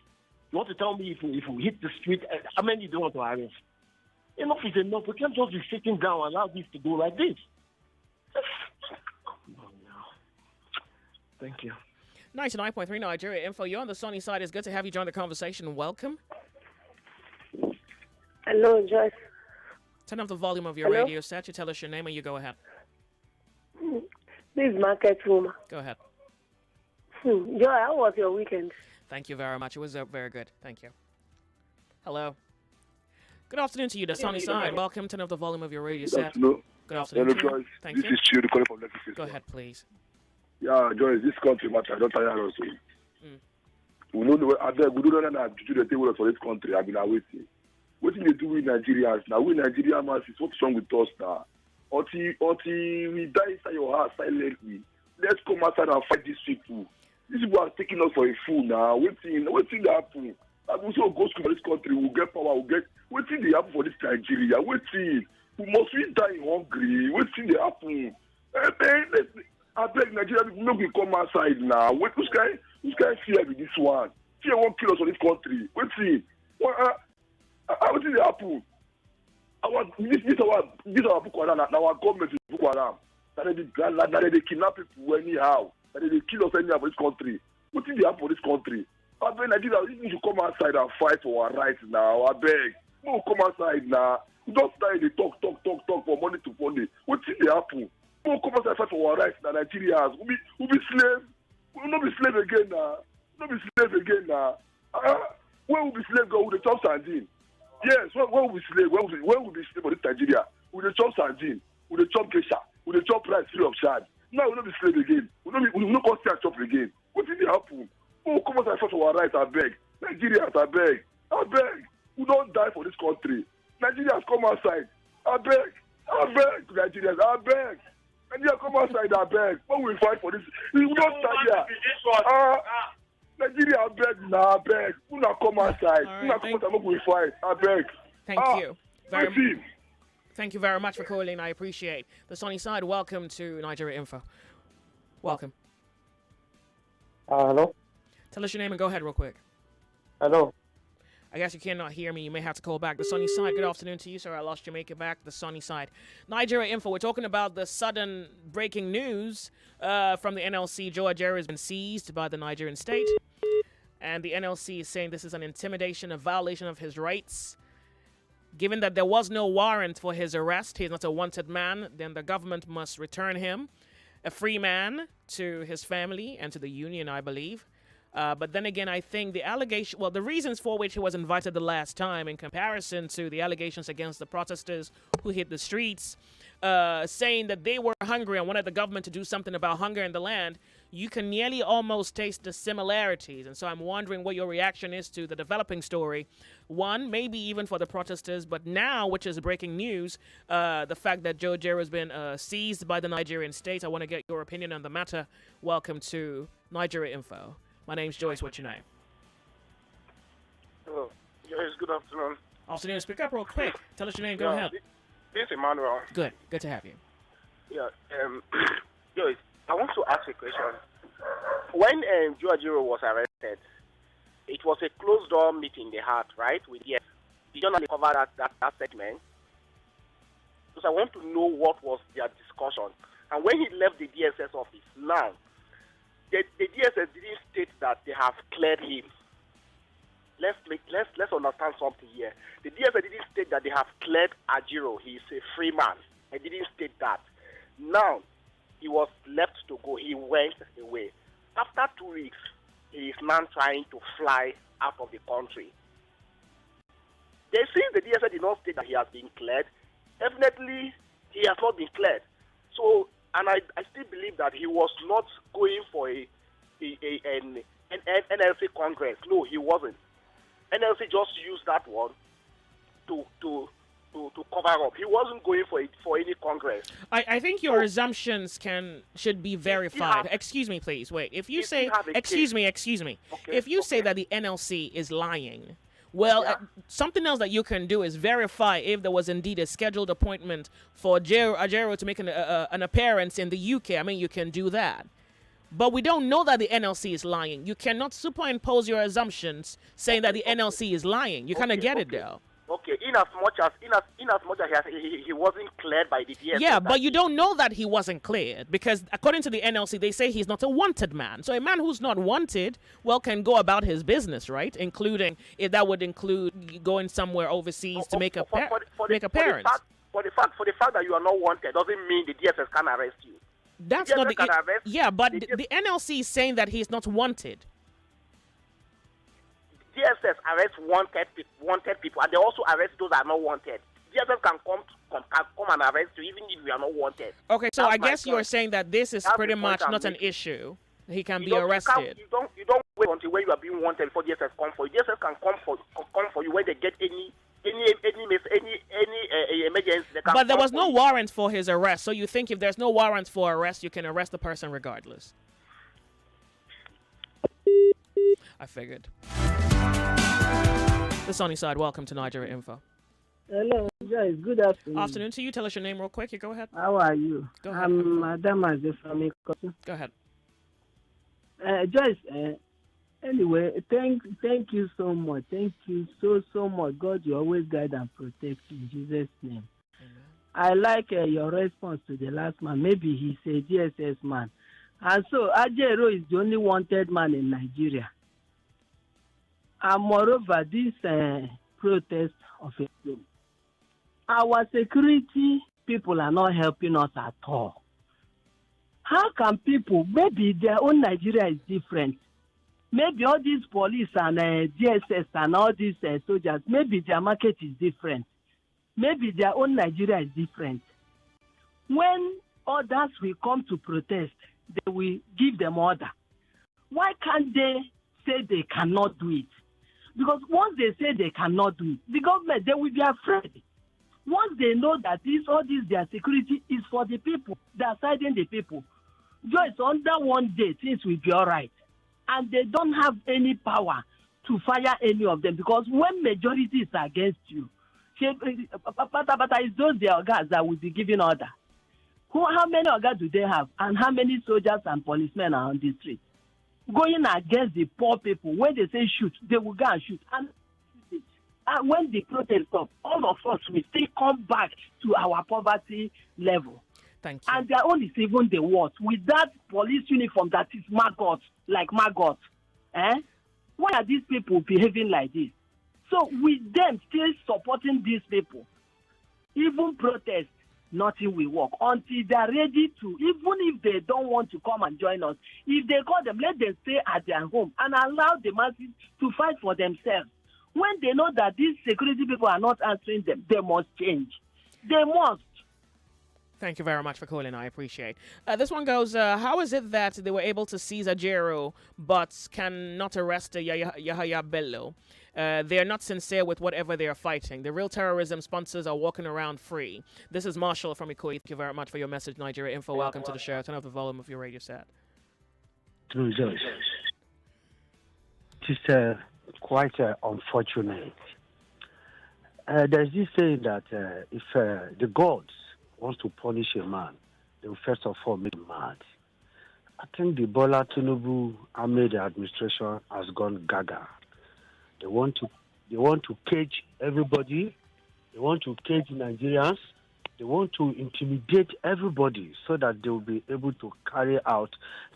You want to tell me if we hit the street, how many do you want to arrest? Enough is enough. We can't just be sitting down and allow this to go like this. Come on now. Thank you. 99.3 Nigeria Info. You're on the sunny side. It's good to have you join the conversation. Welcome. Hello, Joyce. Turn up the volume of your radio set. You tell us your name and you go ahead. This is Market Woman. Go ahead. Joy, how was your weekend? Thank you very much. It was very good. Thank you. Hello. Good afternoon to you, the sunny side. Welcome. Turn up the volume of your radio set. Good afternoon. Hello, Joyce. Thank this you. is Chiu, calling from Legacy. Go ahead, please. Yeah, Joyce, this country matter. I don't tire us. We don't know that to do the table for this country. I've been waiting. What do they do with Nigerians? Now, we Nigerian masses, what's wrong with us now? Until we die inside your house silently. Let's come outside and fight these people. These people are taking us for a fool now. Waiting to happen. Like we say, go school for this country, we'll get power, waiting they happen for this Nigeria. Waiting. Must we die hungry? Waiting they happen. I beg Nigeria people, no will come outside now. Wait, who's guy fear with this one? Fear won't kill us for this country. Waiting. What did happen? This our Boko Haram. Our government is Boko Haram. That they kidnap people anyhow. That they kill us anyhow for this country. What did happen for this country? I beg Nigeria, we need to come outside and fight for our rights now. I beg. No, come outside now. We don't start they talk for money to money. What did happen? No, come outside and fight for our rights now. Nigerians. We'll be slaves. We will not be slaves again now. When will be slave go with the chop sardine? Yes, when will be slave? When will be slave for this Nigeria? With the chop sardine, with the chop gesha, with the chop rice free of charge. Now we will not be slave again. We will not go stay chop again. What did happen? Oh, come outside fight for our rights, I beg. Nigerians, I beg. We don't die for this country. Nigerians, come outside. I beg. Nigerians, I beg. Nigeria, come outside, I beg. When we fight for this, we will not stand here. Nigeria, I beg, I beg. We not come outside. We not come outside, we fight. I beg. Thank you. Thank you very much for calling. I appreciate the sunny side. Welcome to Nigeria Info. Welcome. Hello. Tell us your name and go ahead real quick. Hello. I guess you cannot hear me. You may have to call back. The sunny side. Good afternoon to you, sir. I lost Jamaica back. The sunny side. Nigeria Info. We're talking about the sudden breaking news from the NLC. Ajaero has been seized by the Nigerian state. And the NLC is saying this is an intimidation, a violation of his rights. Given that there was no warrant for his arrest, he's not a wanted man, then the government must return him, a free man, to his family and to the union, I believe. But then again, I think the reasons for which he was invited the last time in comparison to the allegations against the protesters who hit the streets, saying that they were hungry and wanted the government to do something about hunger in the land, you can nearly almost taste the similarities. And so I'm wondering what your reaction is to the developing story. One, maybe even for the protesters, but now, which is breaking news, the fact that Joe Ajaero has been seized by the Nigerian state. I want to get your opinion on the matter. Welcome to Nigeria Info. My name's Joyce. What's your name? Hello. Yes, good afternoon. Afternoon. Speak up real quick. Tell us your name. Go ahead. This is Emmanuel. Good. Good to have you. Yeah. Joyce, I want to ask a question. When Joe Ajaero was arrested, it was a closed-door meeting they had, right? With the journalist cover that segment. Because I want to know what was their discussion. And when he left the DSS office, now, the DSS didn't state that they have cleared him. Let's understand something here. The DSS didn't state that they have cleared Ajaero. He is a free man. They didn't state that. Now, he was left to go. He went away. After 2 weeks, he is now trying to fly out of the country. They see the DSS did not state that he has been cleared. Definitely, he has not been cleared. So, and I still believe that he was not going for an NLC Congress. No, he wasn't. NLC just used that one to cover up. He wasn't going for any Congress. I think your assumptions should be verified. Excuse me, please. Wait. If you say, excuse me. Okay, if you say that the NLC is lying, well, something else that you can do is verify if there was indeed a scheduled appointment for Ajaero to make an appearance in the UK. I mean, you can do that. But we don't know that the NLC is lying. You cannot superimpose your assumptions saying that the NLC is lying. You kind of get it, though. Okay, in as much as he wasn't cleared by the DSS. Yeah, but you don't know that he wasn't cleared because according to the NLC, they say he's not a wanted man. So a man who's not wanted, well, can go about his business, right? Including if that would include going somewhere overseas to make appearance. For the fact that you are not wanted doesn't mean the DSS can arrest you. That's not the yeah, but the NLC is saying that he's not wanted. DSS arrests wanted people, and they also arrest those that are not wanted. DSS can come and arrest you even if you are not wanted. Okay, so I guess you're saying that this is pretty much not an issue. He can be arrested. You don't wait until when you are being wanted before DSS come for you. DSS can come for you when they get any emergency. But there was no warrant for his arrest, so you think if there's no warrant for arrest, you can arrest the person regardless? I figured. The Sunny Side, welcome to Nigeria Info. Hello, Joyce. Good afternoon. Afternoon to you. Tell us your name real quick. You go ahead. How are you? Go ahead. I'm Madam Azefami. Go ahead. Joyce, anyway, thank you so much. Thank you so much. God, you always guide and protect in Jesus' name. Amen. I like your response to the last man. Maybe he's a DSS man. And so Ajaero is the only wanted man in Nigeria. And moreover, this protest of it, our security people are not helping us at all. How can people, maybe their own Nigeria is different. Maybe all these police and DSS and all these soldiers, maybe their market is different. Maybe their own Nigeria is different. When others will come to protest, they will give them order. Why can't they say they cannot do it? Because once they say they cannot do it, the government, they will be afraid. Once they know that all this their security is for the people, they are siding the people. Just under one day, things will be all right. And they don't have any power to fire any of them because when majority is against you, it's those their guys that will be giving order. How many organs do they have? And how many soldiers and policemen are on the street? Going against the poor people, when they say shoot, they will go and shoot. And when the protest stops, all of us will still come back to our poverty level. Thank you. And their own is even the worst. With that police uniform that is maggots, like maggots. Why are these people behaving like this? So with them still supporting these people, even protest, nothing will work until they are ready to, even if they don't want to come and join us. If they call them, let them stay at their home and allow the masses to fight for themselves. When they know that these security people are not answering them, they must change. They must. Thank you very much for calling. I appreciate. This one goes, how is it that they were able to seize Ajaero but cannot arrest Yahya Bello? They are not sincere with whatever they are fighting. The real terrorism sponsors are walking around free. This is Marshall from Ikoyi. Thank you very much for your message, Nigeria Info. Welcome to the show. Turn off the volume of your radio set. True, Joyce. It's quite unfortunate. There's this saying that if the gods wants to punish a man, they will first of all make him mad. I think the Bola Tinubu Ahmed administration has gone gaga. They want to cage everybody. They want to cage Nigerians. They want to intimidate everybody so that they will be able to carry out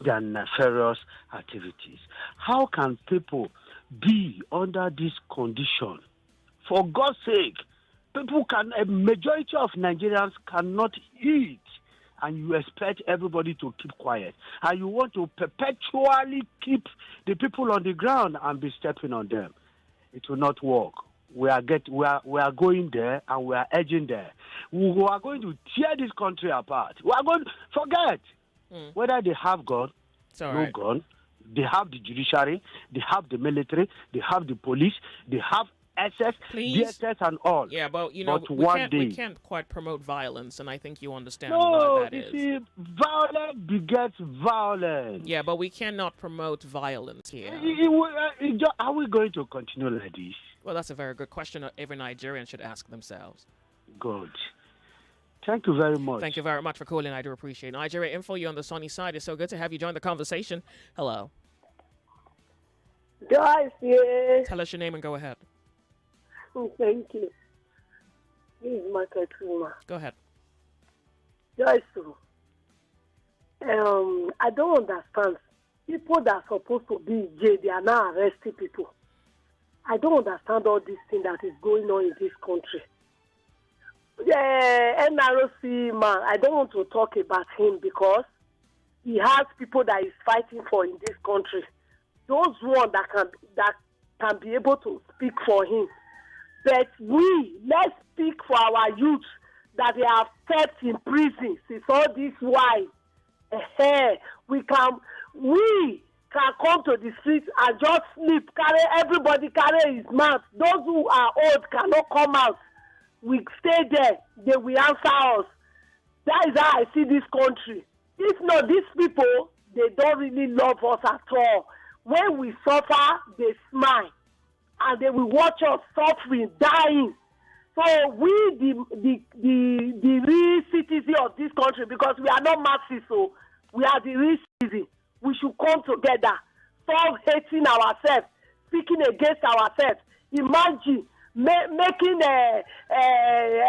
their nefarious activities. How can people be under this condition? For God's sake, a majority of Nigerians cannot eat, and you expect everybody to keep quiet. And you want to perpetually keep the people on the ground and be stepping on them. It will not work. We are going there, and we are edging there. We are going to tear this country apart. We are going to forget whether they have gun, gun. They have the judiciary, they have the military, they have the police, they have SS, DSS, and all. Yeah, but we can't quite promote violence, and I think you understand why that is. See, violence begets violence. Yeah, but we cannot promote violence here. Are we going to continue like this? Well, that's a very good question every Nigerian should ask themselves. Good. Thank you very much. Thank you very much for calling. I do appreciate it. Nigeria Info, you on the sunny side. It's so good to have you join the conversation. Hello. Joyce, yes. Tell us your name and go ahead. Thank you. This is Michael Truma. Go ahead. Joyce, I don't understand. People that are supposed to be in jail, they are now arresting people. I don't understand all this thing that is going on in this country. The NRC man, I don't want to talk about him because he has people that he's fighting for in this country. Those ones that can be able to speak for him. But let's speak for our youth that they have kept in prison since all this while. We can come to the streets and just sleep, everybody carry his mouth. Those who are old cannot come out. We stay there, they will answer us. That is how I see this country. If not, these people, they don't really love us at all. When we suffer, they smile. And they will watch us suffering, dying. So we, the real citizens of this country, because we are not masses, so we are the real citizens. We should come together, stop hating ourselves, speaking against ourselves. Imagine making an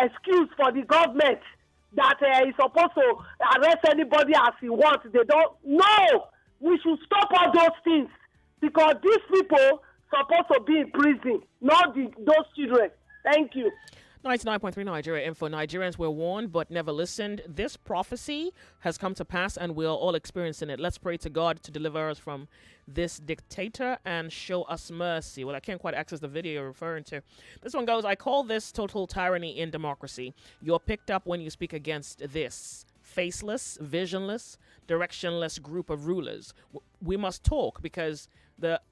excuse for the government that is supposed to arrest anybody as he wants. They don't. No, we should stop all those things because these people supposed to be in prison, not those children. Thank you. 99.3 Nigeria Info. Nigerians were warned but never listened. This prophecy has come to pass and we're all experiencing it. Let's pray to God to deliver us from this dictator and show us mercy. Well, I can't quite access the video you're referring to. This one goes, I call this total tyranny in democracy. You're picked up when you speak against this faceless, visionless, directionless group of rulers. We must talk because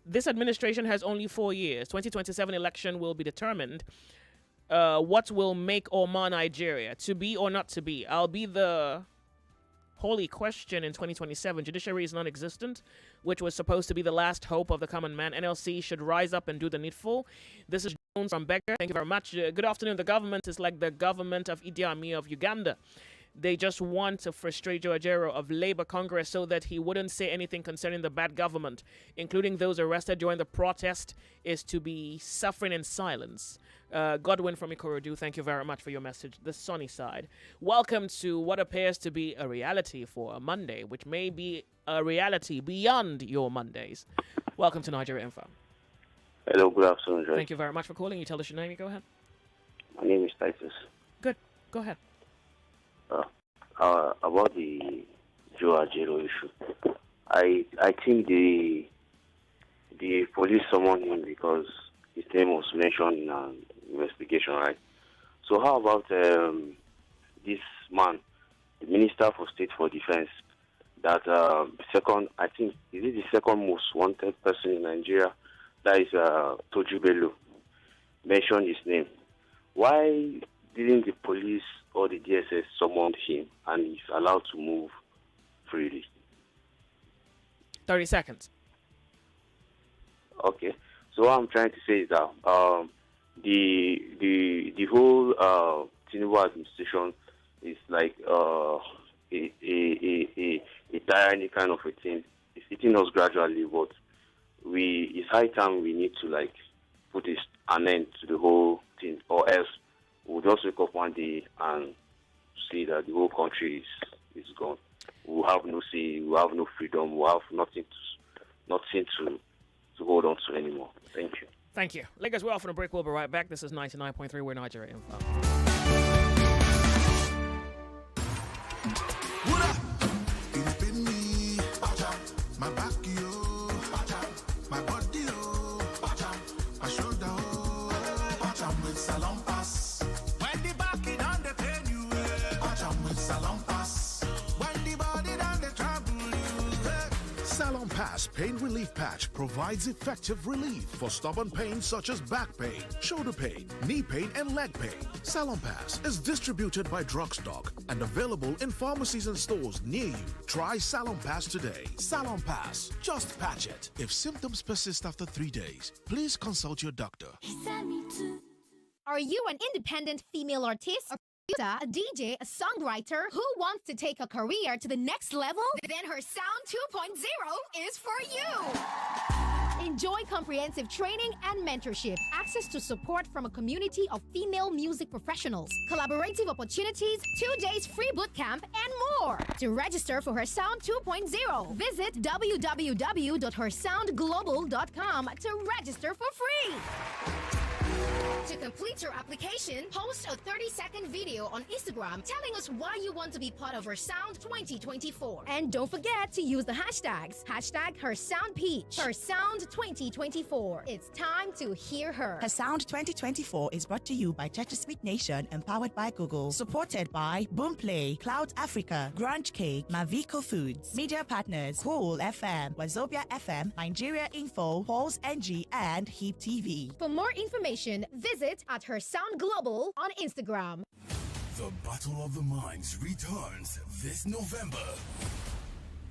this administration has only 4 years. 2027 election will be determined what will make or mar Nigeria, to be or not to be. I'll be the holy question in 2027. Judiciary is non-existent, which was supposed to be the last hope of the common man. NLC should rise up and do the needful. This is Jones from Becker. Thank you very much. Good afternoon. The government is like the government of Idi Amin of Uganda. They just want to frustrate Ajaero of Labour Congress so that he wouldn't say anything concerning the bad government, including those arrested during the protest, is to be suffering in silence. Godwin from Ikorodu, thank you very much for your message. The sunny side. Welcome to what appears to be a reality for a Monday, which may be a reality beyond your Mondays. Welcome to Nigeria Info. Hello, good afternoon, Joyce. Thank you very much for calling. You tell us your name, you go ahead. My name is Titus. Good, go ahead. about the Joe Ajaero issue. I think the police summoned him because his name was mentioned in an investigation, right? So how about this man, the Minister for State for Defense, that I think, is it the second most wanted person in Nigeria? That is Toju Bello, mentioned his name. Why didn't the police or the DSS summon him and he's allowed to move freely? 30 seconds. Okay. So what I'm trying to say is that the whole Tinubu administration is like a tyranny kind of a thing. It's hitting us gradually, but it's high time we need to like put an end to the whole thing, or else we'll just wake up one day and see that the whole country is gone. We'll have no say, we'll have no freedom, we'll have nothing to hold on to anymore. Thank you. Thank you. Lakers, we're off on a break. We'll be right back. This is 99.3. We're Nigeria Info. My back, my body, my shoulder, with Salon Pass. When the back is on the pain, you with Salon Pass. When the body on the trouble, Salon Pass Pain Relief Patch provides effective relief for stubborn pain such as back pain, shoulder pain, knee pain, and leg pain. Salon Pass is distributed by Drugstock and available in pharmacies and stores near you. Try Salon Pass today. Salon Pass, just patch it. If symptoms persist after 3 days, please consult your doctor. Are you an independent female artist, a producer, a DJ, a songwriter who wants to take a career to the next level? Then her Sound 2.0 is for you. Enjoy comprehensive training and mentorship, access to support from a community of female music professionals, collaborative opportunities, 2 days free bootcamp, and more. To register for her Sound 2.0, visit www.hersoundglobal.com to register for free. To complete your application, post a 30-second video on Instagram telling us why you want to be part of Her Sound 2024. And don't forget to use the hashtags. Hashtag Her Sound Peach. Her Sound 2024. It's time to hear her. Her Sound 2024 is brought to you by Sweet Nation and powered by Google. Supported by Boomplay, Cloud Africa, Grunge Cake, Mavico Foods. Media partners, Cool FM, Wazobia FM, Nigeria Info, Pulse NG, and Heap TV. For more information, visit at Her Sound Global on Instagram. The Battle of the Minds returns this November.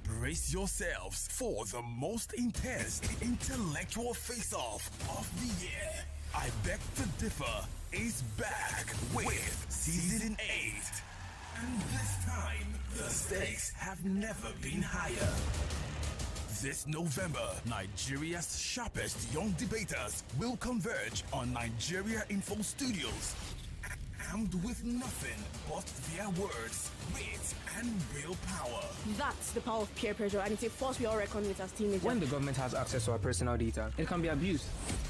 Brace yourselves for the most intense intellectual face-off of the year. I Beg to Differ is back with Season 8. And this time, the stakes have never been higher. This November, Nigeria's sharpest young debaters will converge on Nigeria Info Studios, armed with nothing but their words, wit, and real power. That's the power of peer pressure, and it's a force we all reckon with as teenagers. When the government has access to our personal data, it can be abused.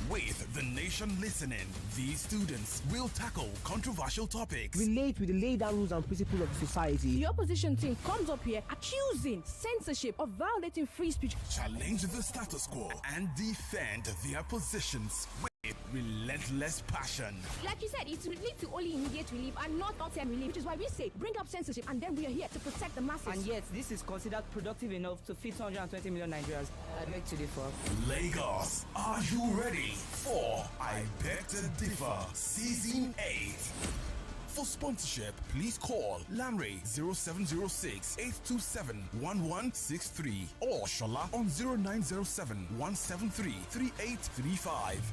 With the nation listening, these students will tackle controversial topics. Relate with the laid down rules and principles of the society. The opposition team comes up here accusing censorship of violating free speech. Challenge the status quo and defend their positions with relentless passion. Like you said, it leads to only immediate relief and not long-term relief, which is why we say bring up censorship, and then we are here to protect the masses. And yet, this is considered productive enough to feed 220 million Nigerians. I beg to differ. Lagos, are you ready for I Beg to Differ Season 8? For sponsorship, please call Lamre 0706 827 1163 or Shola on 0907 173 3835.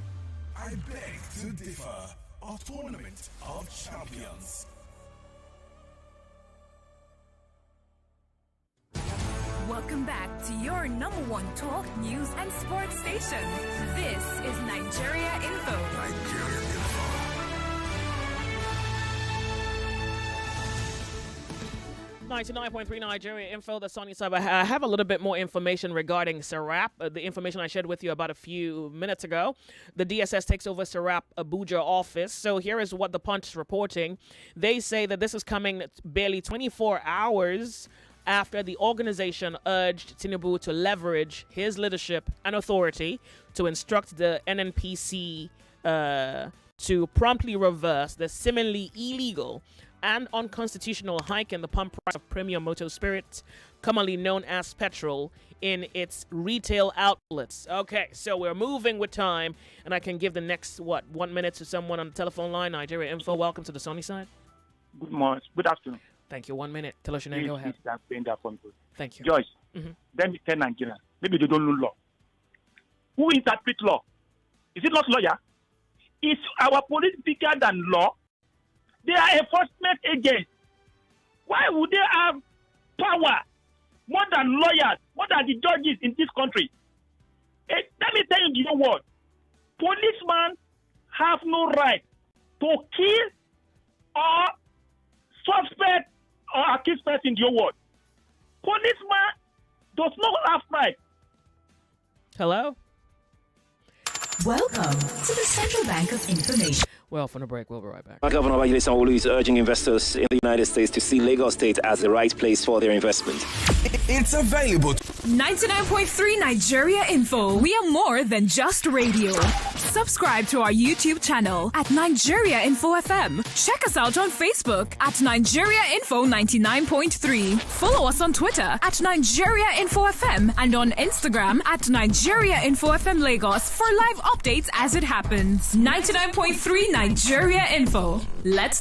I Beg to Differ, a tournament of champions. Welcome back to your number one talk, news, and sports station. This is Nigeria Info. Nigeria Info. 99.3 Nigeria Info, the Sunny Side. I have a little bit more information regarding Serap, the information I shared with you about a few minutes ago. The DSS takes over Serap Abuja office. So here is what the Punch is reporting. They say that this is coming barely 24 hours after the organization urged Tinubu to leverage his leadership and authority to instruct the NNPC to promptly reverse the seemingly illegal and unconstitutional hike in the pump price of premium motor spirits, commonly known as petrol, in its retail outlets. Okay, so we're moving with time, and I can give the next, 1 minute to someone on the telephone line. Nigeria Info, welcome to the Sunny Side. Good morning. Good afternoon. Thank you. 1 minute. Tell us your name. Go ahead. Thank you. Joyce, let me tell Nigerians, maybe they don't know law. Who interprets law? Is it not lawyer? Is our police bigger than law? They are enforcement agents. Why would they have power more than lawyers, more than the judges in this country? Let me tell you the word. Policemen have no right to kill or suspect or accuse person in your word. Policeman does not have right. Hello? Welcome to the Central Bank of Information. Well, from the break, we'll be right back. Governor Babajide Sanwo-Olu is urging investors in the United States to see Lagos State as the right place for their investment. It's available. 99.3 Nigeria Info. We are more than just radio. Subscribe to our YouTube channel at Nigeria Info FM. Check us out on Facebook at Nigeria Info 99.3. Follow us on Twitter at Nigeria Info FM and on Instagram at Nigeria Info FM Lagos for live updates as it happens. 99.3 Nigeria Info. Let's